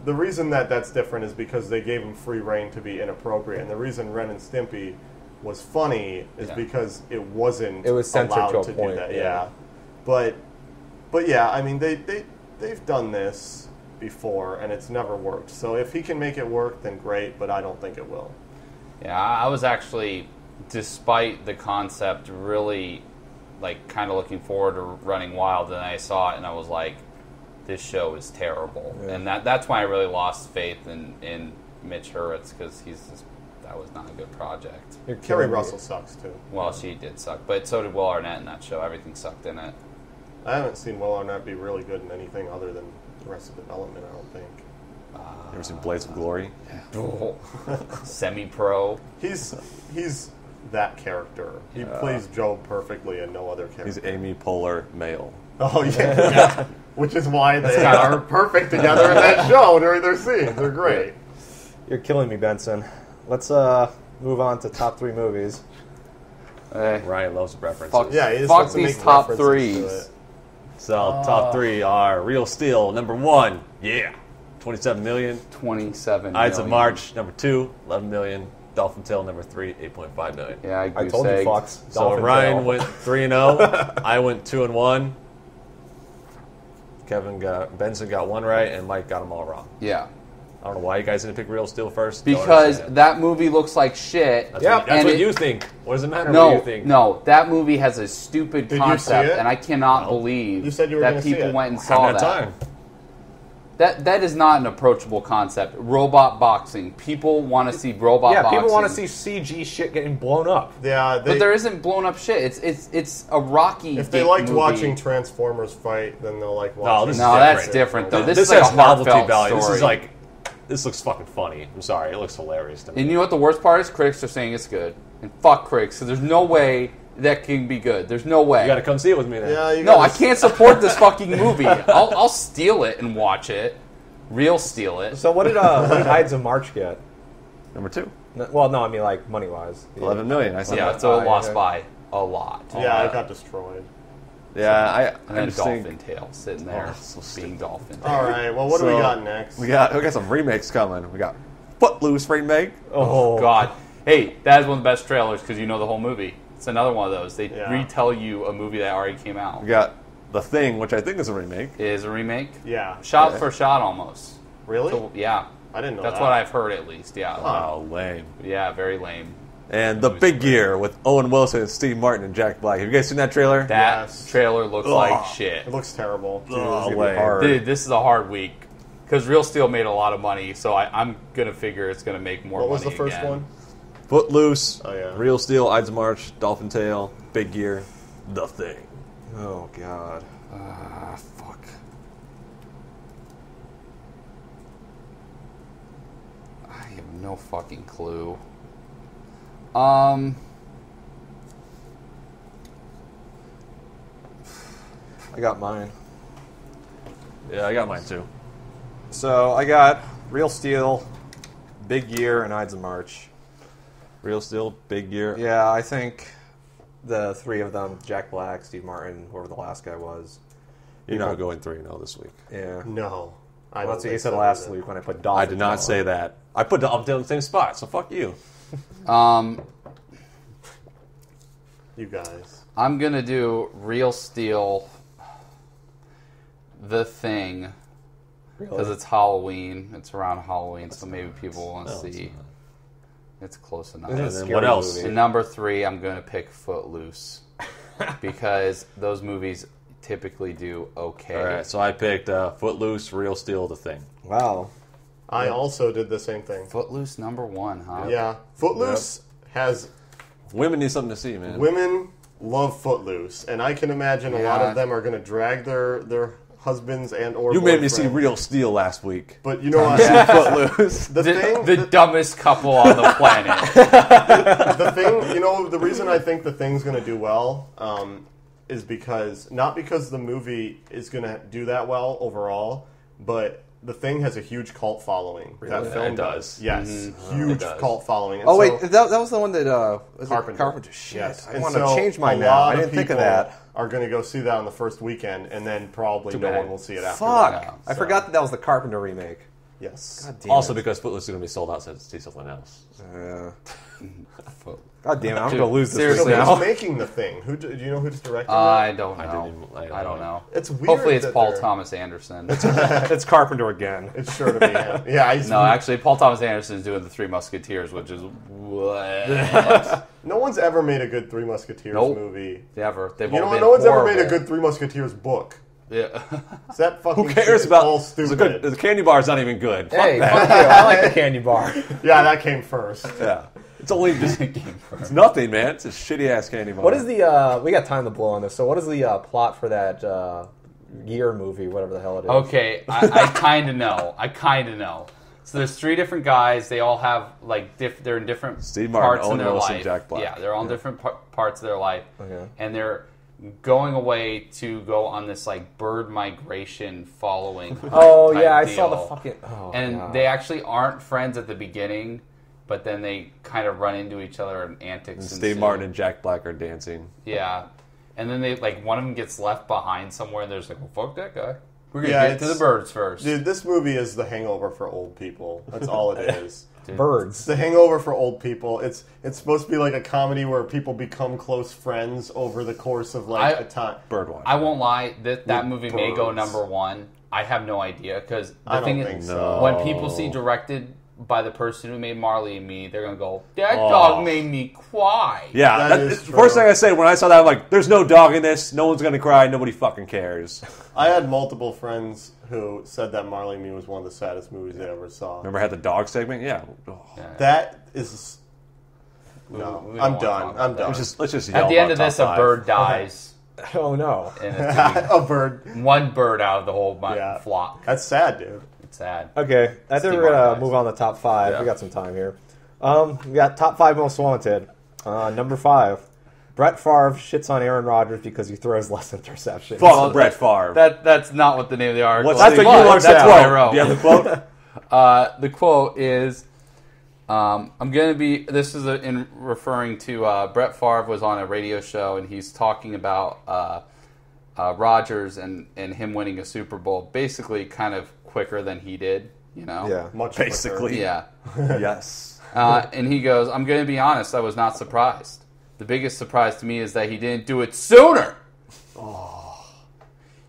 the reason that's different is because they gave him free reign to be inappropriate, and the reason Ren and Stimpy was funny is Yeah. because it wasn't. It was censored allowed to a to point, do that. yeah. But yeah, I mean they've done this before, and it's never worked. So if he can make it work, then great. But I don't think it will. Yeah, I was actually, despite the concept, really kind of looking forward to Running Wild. And I saw it, and I was like, this show is terrible. Yeah. And that's why I really lost faith in Mitch Hurwitz, because that was not a good project. You're Kerry killing me. Russell sucks too. Well, she did suck, but so did Will Arnett in that show. Everything sucked in it. I haven't seen Will Arnett be really good in anything other than Arrested Development. I don't think. You ever seen Blades of Glory? Semi-pro. He's that character. He plays Joe perfectly and no other character. He's Amy Poehler male. Oh yeah. Which is why they are perfect together in that show during their scenes. They're great. You're killing me, Benson. Let's move on to top 3 movies. Hey, Ryan loves references. Fuck. Yeah, he just Fuck wants to these make top references threes. to it. So top 3 are Real Steel, number 1. Yeah, 27 million. 27 Ides of million. March, number 2, 11 million. Dolphin Tail, number 3, 8.5 million. Yeah, I goose told you, egg. Fox. So Dolphin Ryan tail. went 3-0. I went 2-1. Benson got 1 right, and Mike got them all wrong. Yeah. I don't know why you guys didn't pick Real Steel first. Because that movie looks like shit. That's, Yep. what, that's And what it- you think. What does it matter what No, you think? no, that movie has a stupid Did you see concept, it? and I cannot No. believe You said you were that gonna see people it. went and I saw haven't that. had time. That is not an approachable concept. Robot boxing. People want to see robot Yeah, boxing. people want to see CG shit getting blown up. Yeah, But there isn't blown up shit. It's a Rocky. if they date liked movie. watching Transformers fight, then they'll like No, watching. this is No, different. that's different though. This This is like has a novelty heartfelt value. story. This is like, this looks fucking funny. I'm sorry, it looks hilarious to me. And you know what the worst part is? Critics are saying it's good. And fuck critics, because there's no way that can be good. There's no way. You gotta come see it with me then. Yeah, you No, I gotta- can't support this fucking movie. I'll steal it and watch it. Real steal it. So what did Ides of March get? Number 2, Well, no, I mean like money-wise. 11 million. I said Yeah, that. so it lost yeah. by a lot. Yeah, I got destroyed. Yeah, And I then just Dolphin think Tail sitting there Oh, so being Dolphin. All right, well, what do we So, got next? we got some remakes coming. We got Footloose remake. Oh, God. Hey, that is one of the best trailers because you know the whole movie. It's another one of those. They Yeah. retell you a movie that already came out. We got The Thing, which I think is a remake. It is a remake. Yeah. Shot Yeah. for shot almost. Really? So, yeah. I didn't know That's that. what I've heard at least, yeah. Wow, lame. Yeah, very lame. And The Big Gear with Owen Wilson, Steve Martin, and Jack Black. Have you guys seen that trailer? That Yes. trailer looks like shit. It looks terrible. Oh, be lame. hard. Dude, this is a hard week. Because Real Steel made a lot of money, so I'm going to figure it's going to make more What money was the first again. one? Footloose, Oh, yeah. Real Steel, Ides of March, Dolphin Tail, Big Gear, The Thing. Oh God. Fuck. I have no fucking clue. I got mine. Yeah, I got mine too. So I got Real Steel, Big Year, and Ides of March. Real Steel, Big Gear. Yeah, I think the 3 of them, Jack Black, Steve Martin, whoever the last guy was. You're not going 3-0 this week. Yeah. No. I Well, don't that's what you think said so last either. week when I put Dolphin. I did not Tail say on. that. I put Dolphin Tail in the same spot, so fuck you. You guys. I'm going to do Real Steel, The Thing, because Really? it's Halloween. It's around Halloween, so maybe people want to No, it's see. not. It's close enough. This is a And then scary what else? movie. And number 3, I'm going to pick Footloose. because those movies typically do okay. All right, so I picked Footloose, Real Steel, The Thing. Wow. I also did the same thing. Footloose #1, huh? Yeah. Footloose has... Women need something to see, man. Women love Footloose, and I can imagine a lot of them are going to drag their husbands and or You made me boyfriends. see Real Steel last week. But you know what? Footloose. The dumbest couple on the planet. The thing, you know, the reason I think the thing's going to do well is not because the movie is going to do that well overall, but the thing has a huge cult following. Really? That film It does. Yes, Mm-hmm. huge It does. cult following. And Oh, wait, so- that was the one that... was Carpenter. It Carpenter. Shit, Yes, I and want to so change mine a now. lot I didn't think of people that. Are going to go see that on the first weekend, and then probably no bad. one will see it after. Fuck. Yeah, I forgot that was the Carpenter remake. Yes. God damn Also it. because Footloose is going to be sold out, so I have to see something else. God damn it, I'm Dude, going to lose this seriously, right Who's now. making the thing? Do you know who's directing I don't I know. didn't even- I don't know. It's weird. Hopefully it's that Paul they're- Thomas Anderson. It's Carpenter again. It's sure to be him. Yeah, he's, No, actually, Paul Thomas Anderson is doing the Three Musketeers, which is what? no one's ever made a good Three Musketeers Nope. They've You know all what? been No one's ever made a horrible. good Three Musketeers book. Yeah. Is that fucking Who shit cares is about... all It's a stupid? good, the candy bar is not even good. Hey, fuck you. I like the candy bar. Yeah, that came first. Yeah. It's only just... It's nothing, man. It's a shitty-ass candy bar. What is the... we got time to blow on this, so what is the plot for that Gear movie, whatever the hell it is? Okay, I kind of know. So there's 3 different guys. They all have like they're in different Steve Martin, parts in Owen their Wilson, life. Jack Black. Yeah, they're all in different parts of their life, Okay. and they're going away to go on this like bird migration following. Oh, type yeah, I deal. saw the fucking... Oh, And God. they actually aren't friends at the beginning, but then they kind of run into each other and antics. And Steve ensue. Martin and Jack Black are dancing. Yeah. And then they like one of them gets left behind somewhere, and there's like, well, fuck that guy. We're gonna Yeah, get to the it's- birds first. Dude, this movie is the Hangover for old people. That's all it is. It's Birds. the Hangover for old people. It's supposed to be like a comedy where people become close friends over the course of like a time. Birdwatch. I won't lie, that movie may go birds. #1. I have no idea because I the thing don't is, think so. when people see directed by the person who made Marley and Me, they're gonna go, "That dog made me cry." Yeah, That is the true. first thing I said when I saw that, I'm like, there's no dog in this. No one's going to cry. Nobody fucking cares. I had multiple friends who said that Marley and Me was one of the saddest movies they ever saw. Remember I had the dog segment? Yeah. Oh. That is... We No, don't I'm wanna done. talk I'm about done. Let's just yell At the end about of this, top a 5. bird dies, Oh, no. and it's gonna A bird. be one bird out of the whole Yeah. flock. That's sad, dude. It's sad. Okay, I think Steve we're going Martin to dies. move on to top 5. Yeah. We got some time here. We got top 5 most wanted. Number 5. Brett Favre shits on Aaron Rodgers because he throws less interceptions. Fuck Brett Favre. That's not what the name of the article. That's is. what you But looked That's at. what I wrote. Do you have the quote? The quote is, I'm going to be, this is in referring to Brett Favre was on a radio show and he's talking about Rodgers and him winning a Super Bowl basically kind of quicker than he did, you know? Yeah. Much Basically. Yeah. Yes. And he goes, I'm going to be honest, I was not surprised. The biggest surprise to me is that he didn't do it sooner.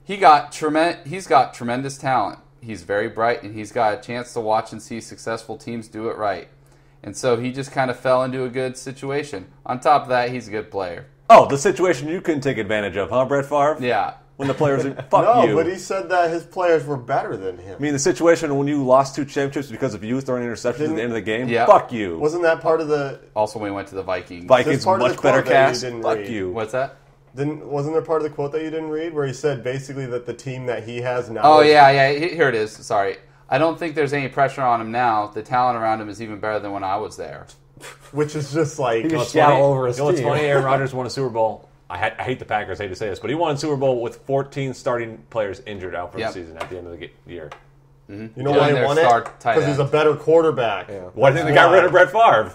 He's got tremendous talent. He's very bright, and he's got a chance to watch and see successful teams do it right. And so he just kind of fell into a good situation. On top of that, he's a good player. Oh, the situation you couldn't take advantage of, huh, Brett Favre? Yeah. When the players are, fuck No, you. but he said that his players were better than him. I mean, the situation when you lost 2 championships because of you throwing interceptions at Didn't- the end of the game? Yeah. Fuck you. Wasn't that part of the... Also, when he went to the Vikings. Vikings, This part of the much better quote that you cast? didn't Fuck read. you. What's that? Wasn't there part of the quote that you didn't read where he said basically that the team that he has now... Oh, is- yeah. Here it is. Sorry. I don't think there's any pressure on him now. The talent around him is even better than when I was there. Which is just like... He just It's shout funny. over his You know what's team. funny? Aaron Rodgers won a Super Bowl. I hate the Packers. I hate to say this, but he won a Super Bowl with 14 starting players injured out for Yep. the season at the end of the year. You know Yeah, why he their won it? star tight Because he's a end. better quarterback. Yeah. Why do you think they got rid of Brett Favre?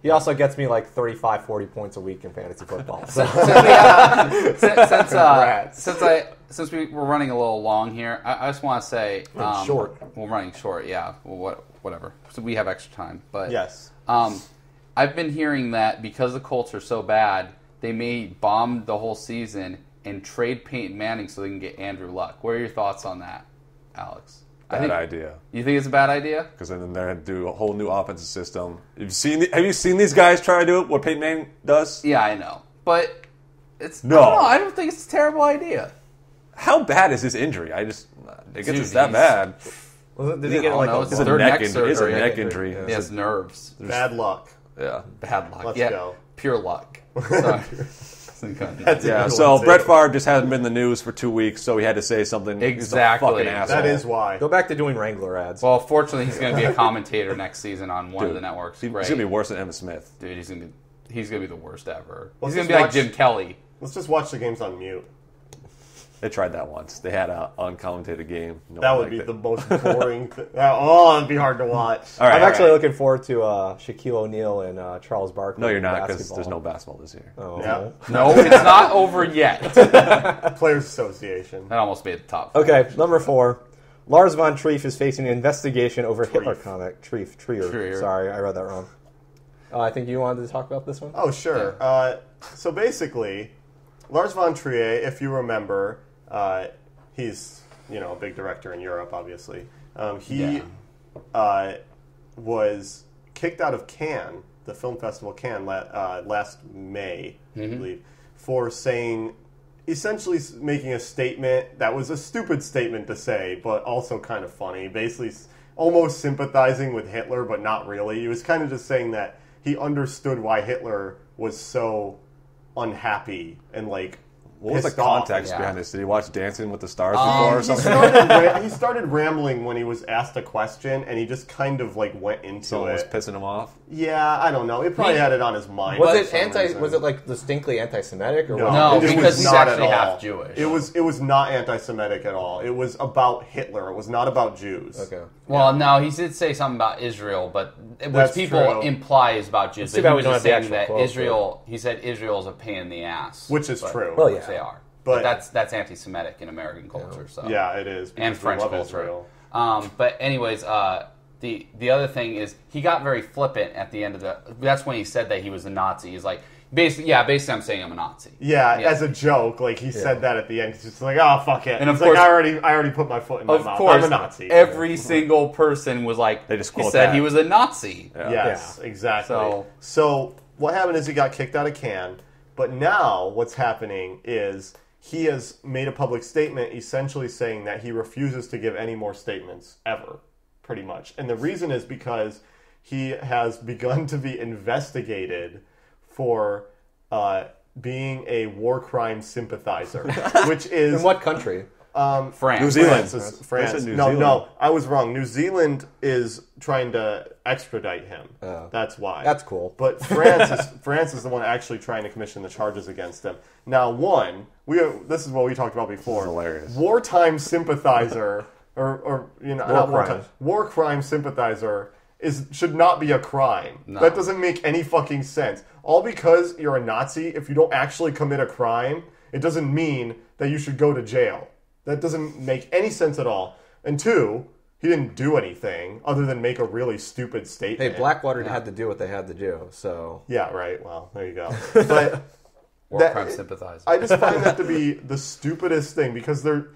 He also gets me like 35, 40 points a week in fantasy football. So. Since we were running a little long here, I just want to say short. We're running short, yeah. Well, whatever. So we have extra time, but Yes. I've been hearing that because the Colts are so bad, they may bomb the whole season and trade Peyton Manning so they can get Andrew Luck. What are your thoughts on that, Alex? Bad idea. You think it's a bad idea? Because then they're going to do a whole new offensive system. Have you seen these guys try to do it? What Peyton Manning does? Yeah, I know, but No. I don't think it's a terrible idea. How bad is his injury? I guess it's that he's- bad. Did he get like know. a It's It's a their neck neck injury. It's a surgery. neck injury. Yeah. He has nerves. Bad luck. Yeah. Bad luck. Let's yeah, go. pure luck. Sorry. That's a Yeah, good so one, too. Brett Favre just hasn't been in the news for 2 weeks, so he had to say something. He's a Exactly. fucking asshole. That is why. Go back to doing Wrangler ads. Well, fortunately, he's going to be a commentator next season on one of the networks. He's Great. going to be worse than Emmitt Smith. Dude, he's gonna be the worst ever. Let's He's gonna just be like watch- Jim Kelly. Let's just watch the games on mute. They tried that once. They had an uncommented game. No That one would liked be it. the most boring thing. Oh, it'd be hard to watch. All right, I'm all actually right. looking forward to Shaquille O'Neal and Charles Barkley. No, you're in not, because basketball. there's no basketball this year. Oh. Yeah. No, it's not over yet. Players Association. That almost made the top 5. Okay, number 4. Lars von Trier is facing an investigation over Hitler comic. Trier. Sorry, I read that wrong. I think you wanted to talk about this one? Oh, sure. So basically, Lars von Trier, if you remember, he's a big director in Europe, obviously. He was kicked out of Cannes, the film festival Cannes, last May, I believe, for saying, essentially making a statement that was a stupid statement to say, but also kind of funny. Basically, almost sympathizing with Hitler, but not really. He was kind of just saying that he understood why Hitler was so unhappy and What was the pissed off. context behind this? Did he watch Dancing with the Stars Um, before or He something? he started rambling when he was asked a question, and he just kind of went into Someone was it. pissing him off? Yeah, I don't know. It probably had it on his mind. Was for it some reason. Was it distinctly anti-Semitic or No, was No, it was because he's not actually at all. half Jewish. It was not anti-Semitic at all. It was about Hitler. It was not about Jews. Okay. Well, no, he did say something about Israel, but which That's people true. imply is about Jews. It's too But bad he we was don't just have the saying that actual quote, Israel. He said Israel is a pain in the ass, Which is but- true. Well, which yeah. they are. But- But that's anti-Semitic in American culture. So Yeah, it is. and because we French love culture. Israel. But anyways, the other thing is he got very flippant at the end of the. That's when he said that he was a Nazi. He's like, basically, I'm saying I'm a Nazi. Yeah, as a joke, he said that at the end. He's just oh, fuck it. And of He's course- I already put my foot in my Of mouth. course, I'm a Nazi. every single person was like, They just he quote said that. he was a Nazi. Yeah. Yes, exactly. So- So what happened is he got kicked out of Cannes, but now what's happening is he has made a public statement essentially saying that he refuses to give any more statements ever, pretty much. And the reason is because he has begun to be investigated for being a war crime sympathizer, which is... In what country? France. New Zealand. France. They said New No, Zealand. no, I was wrong. New Zealand is trying to extradite him. That's why. That's cool. But France is the one actually trying to commission the charges against him. Now, this is what we talked about before. This is hilarious. Wartime sympathizer, or not wartime, war crime sympathizer should not be a crime. No. That doesn't make any fucking sense. All because you're a Nazi, if you don't actually commit a crime, it doesn't mean that you should go to jail. That doesn't make any sense at all. And 2, he didn't do anything other than make a really stupid statement. Hey, Blackwater had to do what they had to do, so... Yeah, right. Well, there you go. But War crime sympathizer. I just find that to be the stupidest thing because they're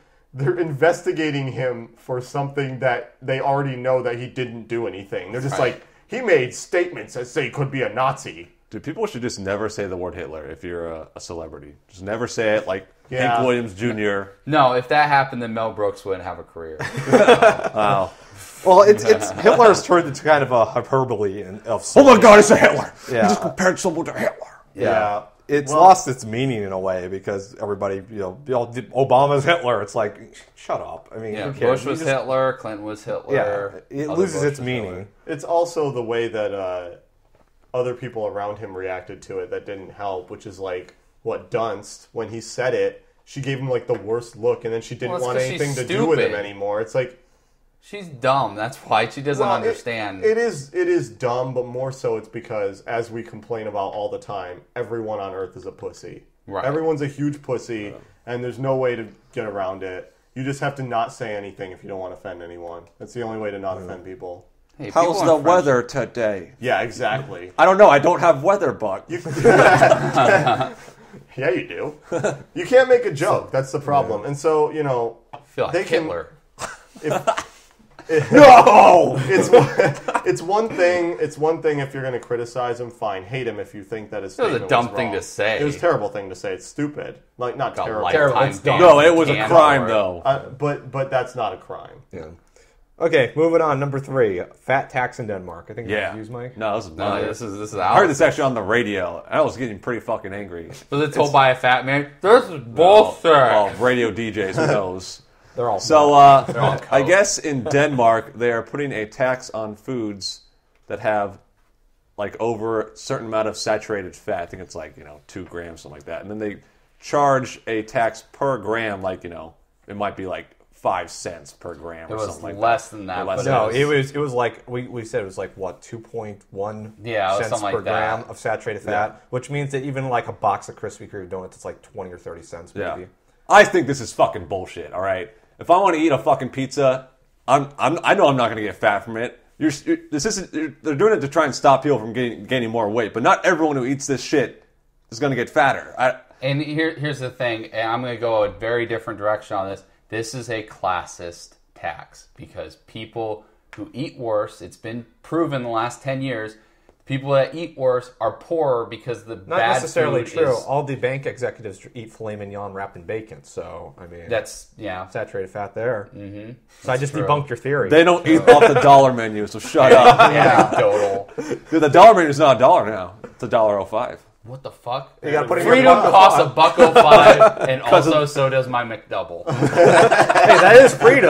investigating him for something that they already know that he didn't do anything. They're just Right. he made statements that say he could be a Nazi. Dude, people should just never say the word Hitler if you're a celebrity. Just never say it like Yeah. Hank Williams Jr. No, if that happened, then Mel Brooks wouldn't have a career. Wow. Well, it's Hitler's turned into kind of a hyperbole of... Oh my God, it's a Hitler! Yeah. You just compared someone to Hitler. Yeah. It's lost its meaning in a way because everybody, Obama's Hitler. It's like, shut up. I mean, Yeah, who cares? Bush was Hitler, Clinton was Hitler. Yeah, it other loses Bush its was meaning. Hitler. It's also the way that other people around him reacted to it that didn't help, which is what Dunst, when he said it, she gave him the worst look, and then she didn't Well, it's want 'cause anything she's to do with him stupid. anymore. It's like... She's dumb. That's why she doesn't Well, understand. It is dumb, but more so it's because, as we complain about all the time, everyone on Earth is a pussy. Right. Everyone's a huge pussy, and there's no way to get around it. You just have to not say anything if you don't want to offend anyone. That's the only way to not offend people. Hey, How's people the in French- weather today? Yeah, exactly. I don't know. I don't have weather, but Yeah, you do. You can't make a joke. That's the problem. And so, I feel like they can- Hitler. No! It's one thing. It's one thing if you're going to criticize him, fine. Hate him if you think that his statement was a dumb was thing wrong. to say. It was a terrible thing to say. It's stupid. Like, not Got terrible. lifetime It's dumb. ban No, it was a Canada crime, or- though. But that's not a crime. Yeah. Okay, moving on. Number 3, fat tax in Denmark. I think Yeah. you use Mike. No, this is No, bullshit. this is I heard this actually on the radio. I was getting pretty fucking angry. Was it told by a fat man? This is bullshit. Well, radio DJs, who knows? They're all So, all I coke. guess in Denmark, they are putting a tax on foods that have, like, over a certain amount of saturated fat. I think it's like, 2 grams, something like that. And then they charge a tax per gram, like, it might be like 5 cents per gram It or was something like less that. than that. Or less but than No, that. it was like we said it was like what 2.1 Yeah, it was cents something per like that. gram of saturated fat, which means that even like a box of Krispy Kreme donuts is like 20 or 30 cents maybe. Yeah. I think this is fucking bullshit, all right? If I want to eat a fucking pizza, I know I'm not going to get fat from it. They're doing it to try and stop people from gaining more weight, but not everyone who eats this shit is going to get fatter. And here's the thing, and I'm going to go a very different direction on this. This is a classist tax because people who eat worse, it's been proven the last 10 years, people that eat worse are poorer because the Not bad necessarily food true. is... All the bank executives eat filet mignon wrapped in bacon, so I mean Yeah. saturated fat there. Mm-hmm. So I just debunked your theory. They don't eat off the dollar menu, so shut up. Yeah, total. Dude, the dollar menu is not $1 now. It's $1.05. What the fuck? You gotta put it in your Freedom pocket. costs $1.05, and also so does my McDouble. Hey, that is freedom.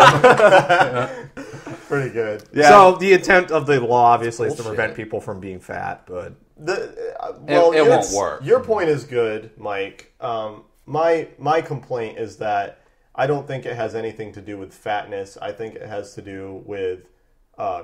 Pretty good. Yeah. So the intent of the law obviously is to Bullshit. prevent people from being fat, but It won't work. Your point is good, Mike. My complaint is that I don't think it has anything to do with fatness. I think it has to do with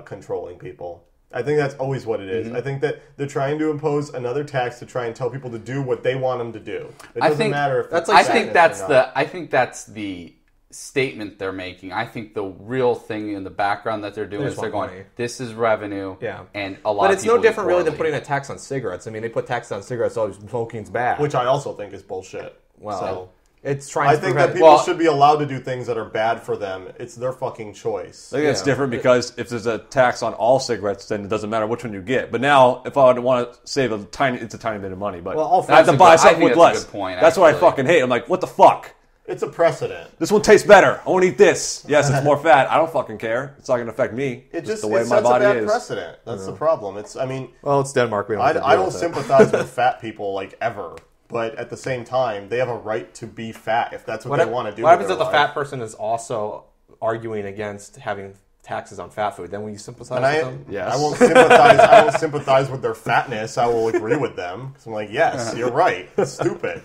controlling people. I think that's always what it is. Mm-hmm. I think that they're trying to impose another tax to try and tell people to do what they want them to do. It doesn't matter if that's it's like fatness I think that's the statement they're making. I think the real thing in the background that they're doing They is just they're want going, money. this is revenue, yeah. and a lot But of it's people no different eat really than poorly. putting a tax on cigarettes. I mean, they put tax on cigarettes, so smoking's bad. which I also think is bullshit. well, So, it's trying I to think prevent that people Well- should be allowed to do things that are bad for them. It's their fucking choice. I think it's Yeah. different because if there's a tax on all cigarettes, then it doesn't matter which one you get. But now, if I would want to save it's a tiny bit of money. But Well, all I have to that's a buy good- I something think with that's a less. good point, That's what I actually. fucking hate. I'm like, what the fuck? It's a precedent. This one tastes better. I want to eat this. Yes, it's more fat. I don't fucking care. It's not going to affect me. It It's just the way it my sets body a bad is. precedent. That's the problem. It's well, it's Denmark. We don't. have to I deal don't with it. sympathize with fat people like ever, but at the same time, they have a right to be fat if that's what they want to do. What with happens if their the life. fat person is also arguing against having taxes on fat food? Then will you sympathize And with them? Yes. I won't sympathize. I won't sympathize with their fatness. I will agree with them. 'Cause I'm like, yes, you're right. It's stupid.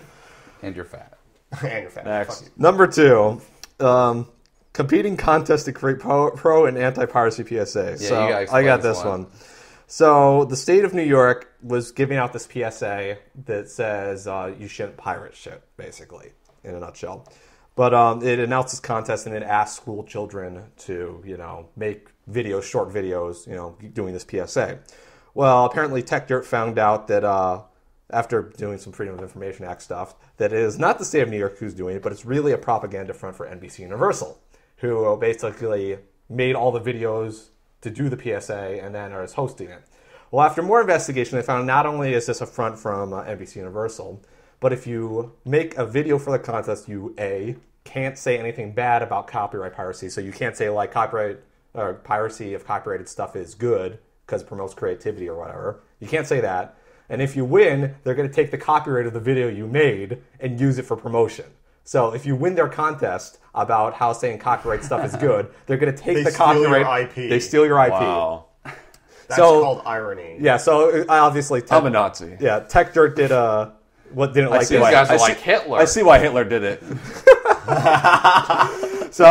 And you're fat. And you're fat. Next. Fuck you. Number 2, competing contest to create pro and anti-piracy PSA. So you gotta I explain got this this one. one. So the state of New York was giving out this PSA that says you shouldn't pirate shit, basically, in a nutshell. But it announced this contest and it asked school children to, make videos, short videos, doing this PSA. Well, apparently TechDirt found out that after doing some Freedom of Information Act stuff, that it is not the state of New York who's doing it, but it's really a propaganda front for NBC Universal, who basically made all the videos to do the PSA and then is hosting it. Well, after more investigation, they found not only is this a front from NBC Universal, but if you make a video for the contest, you can't say anything bad about copyright piracy. So you can't say like copyright or piracy of copyrighted stuff is good because it promotes creativity or whatever. You can't say that. And if you win, they're going to take the copyright of the video you made and use it for promotion. So if you win their contest about how saying copyright stuff is good, they're going to take They the steal your copyright. IP. They steal your IP. Wow. That's So- called irony. Yeah. So obviously, I'm a Nazi. Yeah, TechDirt did what didn't like see this. why- These guys I are see- like Hitler. I see why Hitler did it. So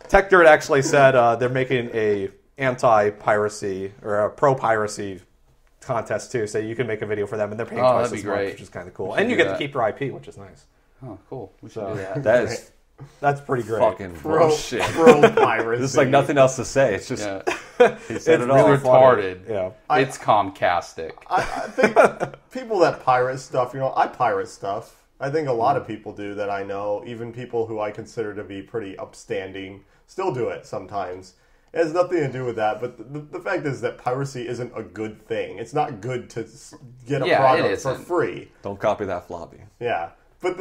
TechDirt actually said they're making a anti-piracy or a pro-piracy contest too. So you can make a video for them, and they're paying Oh, twice that'd as be much, great. which is kind of cool. should And you do get to that. keep your IP, which is nice. Oh, cool. We should So- do that. That is That's pretty great. fucking Pro bullshit. piracy. There's like nothing else to say. It's just Yeah. he said It's it all. really Retarded. Yeah. It's Comcastic. I think people that pirate stuff, I pirate stuff. I think a lot of people do that I know, even people who I consider to be pretty upstanding, still do it sometimes. It has nothing to do with that, but the fact is that piracy isn't a good thing. It's not good to get a product for free. Don't copy that floppy. Yeah, but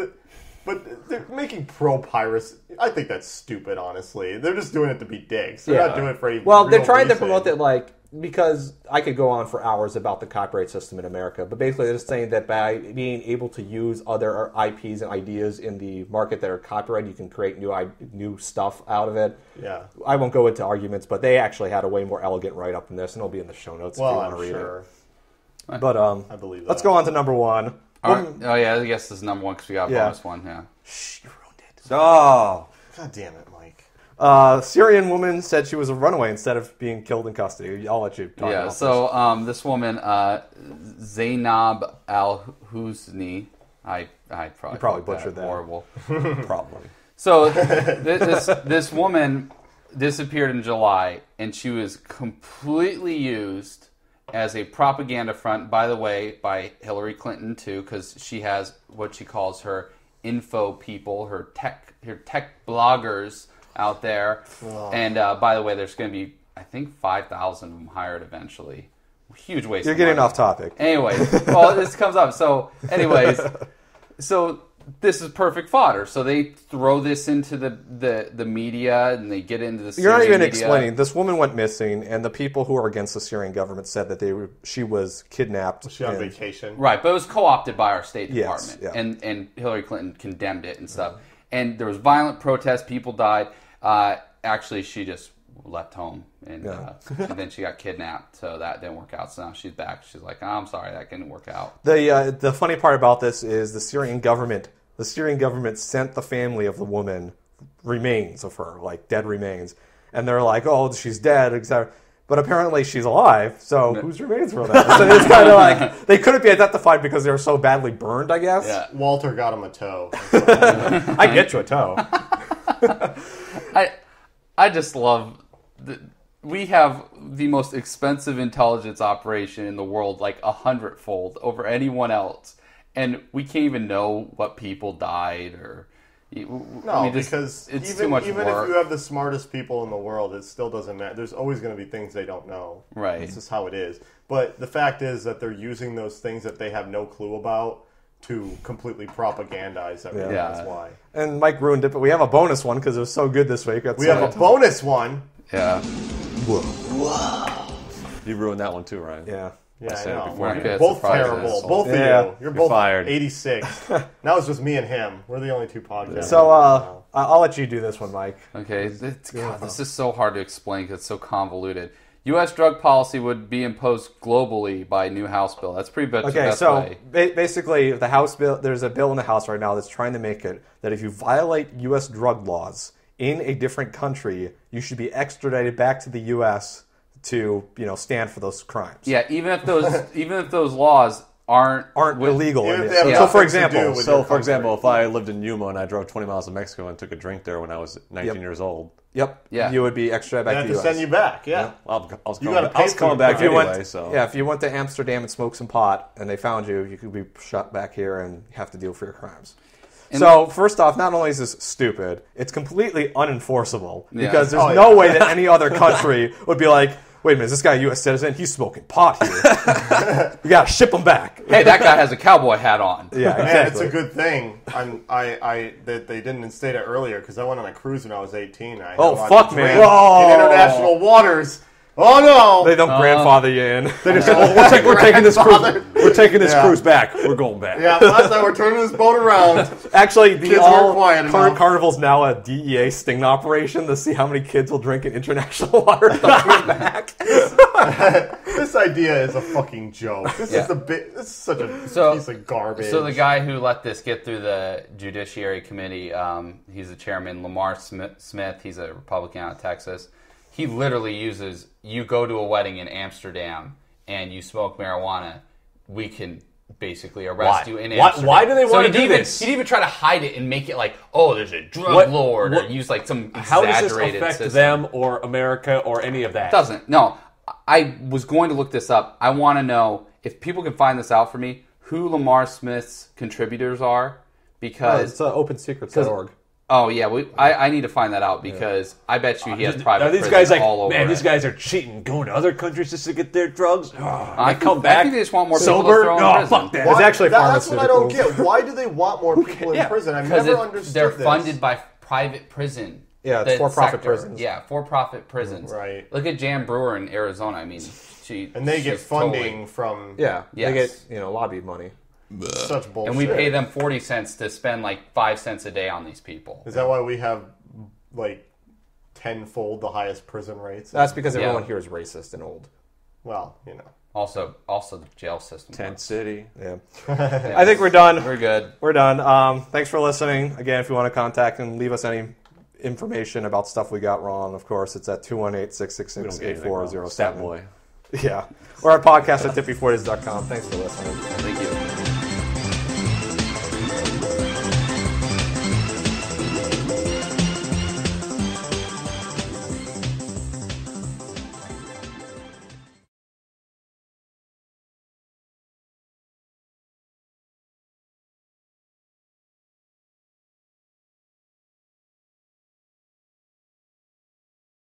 they're making pro-piracy. I think that's stupid, honestly. They're just doing it to be dicks. They're not doing it for any Well, they're real trying to reason. promote it because I could go on for hours about the copyright system in America, but basically they're just saying that by being able to use other IPs and ideas in the market that are copyrighted, you can create new stuff out of it. Yeah. I won't go into arguments, but they actually had a way more elegant write-up than this, and it'll be in the show notes if you want to read it. But I believe that. Let's go on to number one. Oh yeah, I guess this is number one because we got a bonus one. Yeah. Shh, you ruined it. Oh. God damn it, Mike. Syrian woman said she was a runaway instead of being killed in custody. I'll let you talk about this. So this woman, Zainab Al-Husni, I probably butchered that. Horrible. Probably. So this woman disappeared in July, and she was completely used as a propaganda front, by the way, by Hillary Clinton too, because she has what she calls her info people, her tech bloggers out there. Oh. And by the way, there's going to be, I think, 5,000 of them hired eventually. Huge waste. You're getting off topic. Anyways, well, this comes up. So, anyways, this is perfect fodder. So they throw this into the media, and they get into the Syrian You're not even media. explaining. This woman went missing, and the people who are against the Syrian government said that she was kidnapped. Was she on vacation? Right, but it was co-opted by our State Yes, Department, and Hillary Clinton condemned it and stuff. And there was violent protests. People died. Actually, she just left home, and then she got kidnapped, so that didn't work out. So now she's back. She's like, I'm sorry, that didn't work out. The funny part about this is the Syrian government sent the family of the woman remains of her, like dead remains, and they're like, oh, she's dead, etc. But apparently she's alive, so whose remains were that? So it's kind of like they couldn't be identified because they were so badly burned, I guess. Yeah. Walter got him a toe. I get you a toe. I just love we have the most expensive intelligence operation in the world, like 100-fold over anyone else, and we can't even know what people died or. No, because it's even too much if work. you have the smartest people in the world, it still doesn't matter. There's always going to be things they don't know. Right. This is how it is. But the fact is that they're using those things that they have no clue about to completely propagandize everything. Yeah. That's why. And Mike ruined it, but we have a bonus one because it was so good this week. We have a bonus one. Yeah. Whoa. You ruined that one too, Ryan. Yeah. Yeah, I know. We're both terrible. Both of you. You're both fired. 86. Now it's just me and him. We're the only two podcasts. So I'll let you do this one, Mike. Okay. God, this is so hard to explain because it's so convoluted. U.S. drug policy would be imposed globally by new House bill. That's pretty much the best way. Basically, the House bill. There's a bill in the House right now that's trying to make it that if you violate U.S. drug laws in a different country, you should be extradited back to the U.S. to stand for those crimes. Yeah, even if those laws aren't illegal. So for example, if I lived in Yuma and I drove 20 miles to Mexico and took a drink there when I was 19 years old. Yep. Yeah. You would be extradited back to the U.S. send you back. Yeah. I was coming back anyway. So if you went to Amsterdam and smoked some pot and they found you, you could be shut back here and have to deal for your crimes. So, first off, not only is this stupid, it's completely unenforceable because there's no way that any other country would be like, wait a minute, is this guy a U.S. citizen? He's smoking pot here. You got to ship him back. Hey, that guy has a cowboy hat on. Yeah, exactly. Man, it's a good thing that they didn't instate it earlier because I went on a cruise when I was 18. And I fuck, man. In international waters. Oh no! They don't grandfather you in. they just we're taking this cruise. We're taking this cruise back. We're going back. Yeah, last time we're turning this boat around. Actually, Kids weren't quiet enough. Carnival's now a DEA sting operation to see how many kids will drink in international water coming back. This idea is a fucking joke. This is such a piece of garbage. So the guy who let this get through the Judiciary Committee, he's the chairman, Lamar Smith. He's a Republican out of Texas. He literally uses, you go to a wedding in Amsterdam and you smoke marijuana, we can basically arrest you in Amsterdam. Why do they want to do this? He'd even try to hide it and make it like, oh, there's a drug lord, or use like some exaggerated How does this affect system. them or America or any of that? It doesn't. No. I was going to look this up. I want to know, if people can find this out for me, who Lamar Smith's contributors are, because... it's opensecrets.org. Oh yeah, I need to find that out because I bet you he has private these prisons guys like, all over. man, these it. guys are cheating, going to other countries just to get their drugs. Oh, I come back. I think they just want more sober. people to throw in No, prison. fuck that. It's actually That's what I don't pharmaceuticals. get. Why do they want more people in prison? I've Because never understood they're this. funded by private prison. Yeah, it's the for-profit sector. prisons. Yeah, for-profit prisons. Right. Look at Jan Brewer in Arizona. I mean, And they get she's funding totally- from Yeah, they Yes. get lobby money. such bullshit. And we pay them 40 cents to spend like 5 cents a day on these people. Is that why we have like tenfold the highest prison rates? That's because everyone here is racist and old. Well, Also the jail system. Tent City. Yeah. I think we're done. We're good. We're done. Thanks for listening. Again, if you want to contact and leave us any information about stuff we got wrong, of course, it's at 218-666-8407. Stat boy. Yeah. Or our podcast at T40's.com. Thanks for listening. Thank you.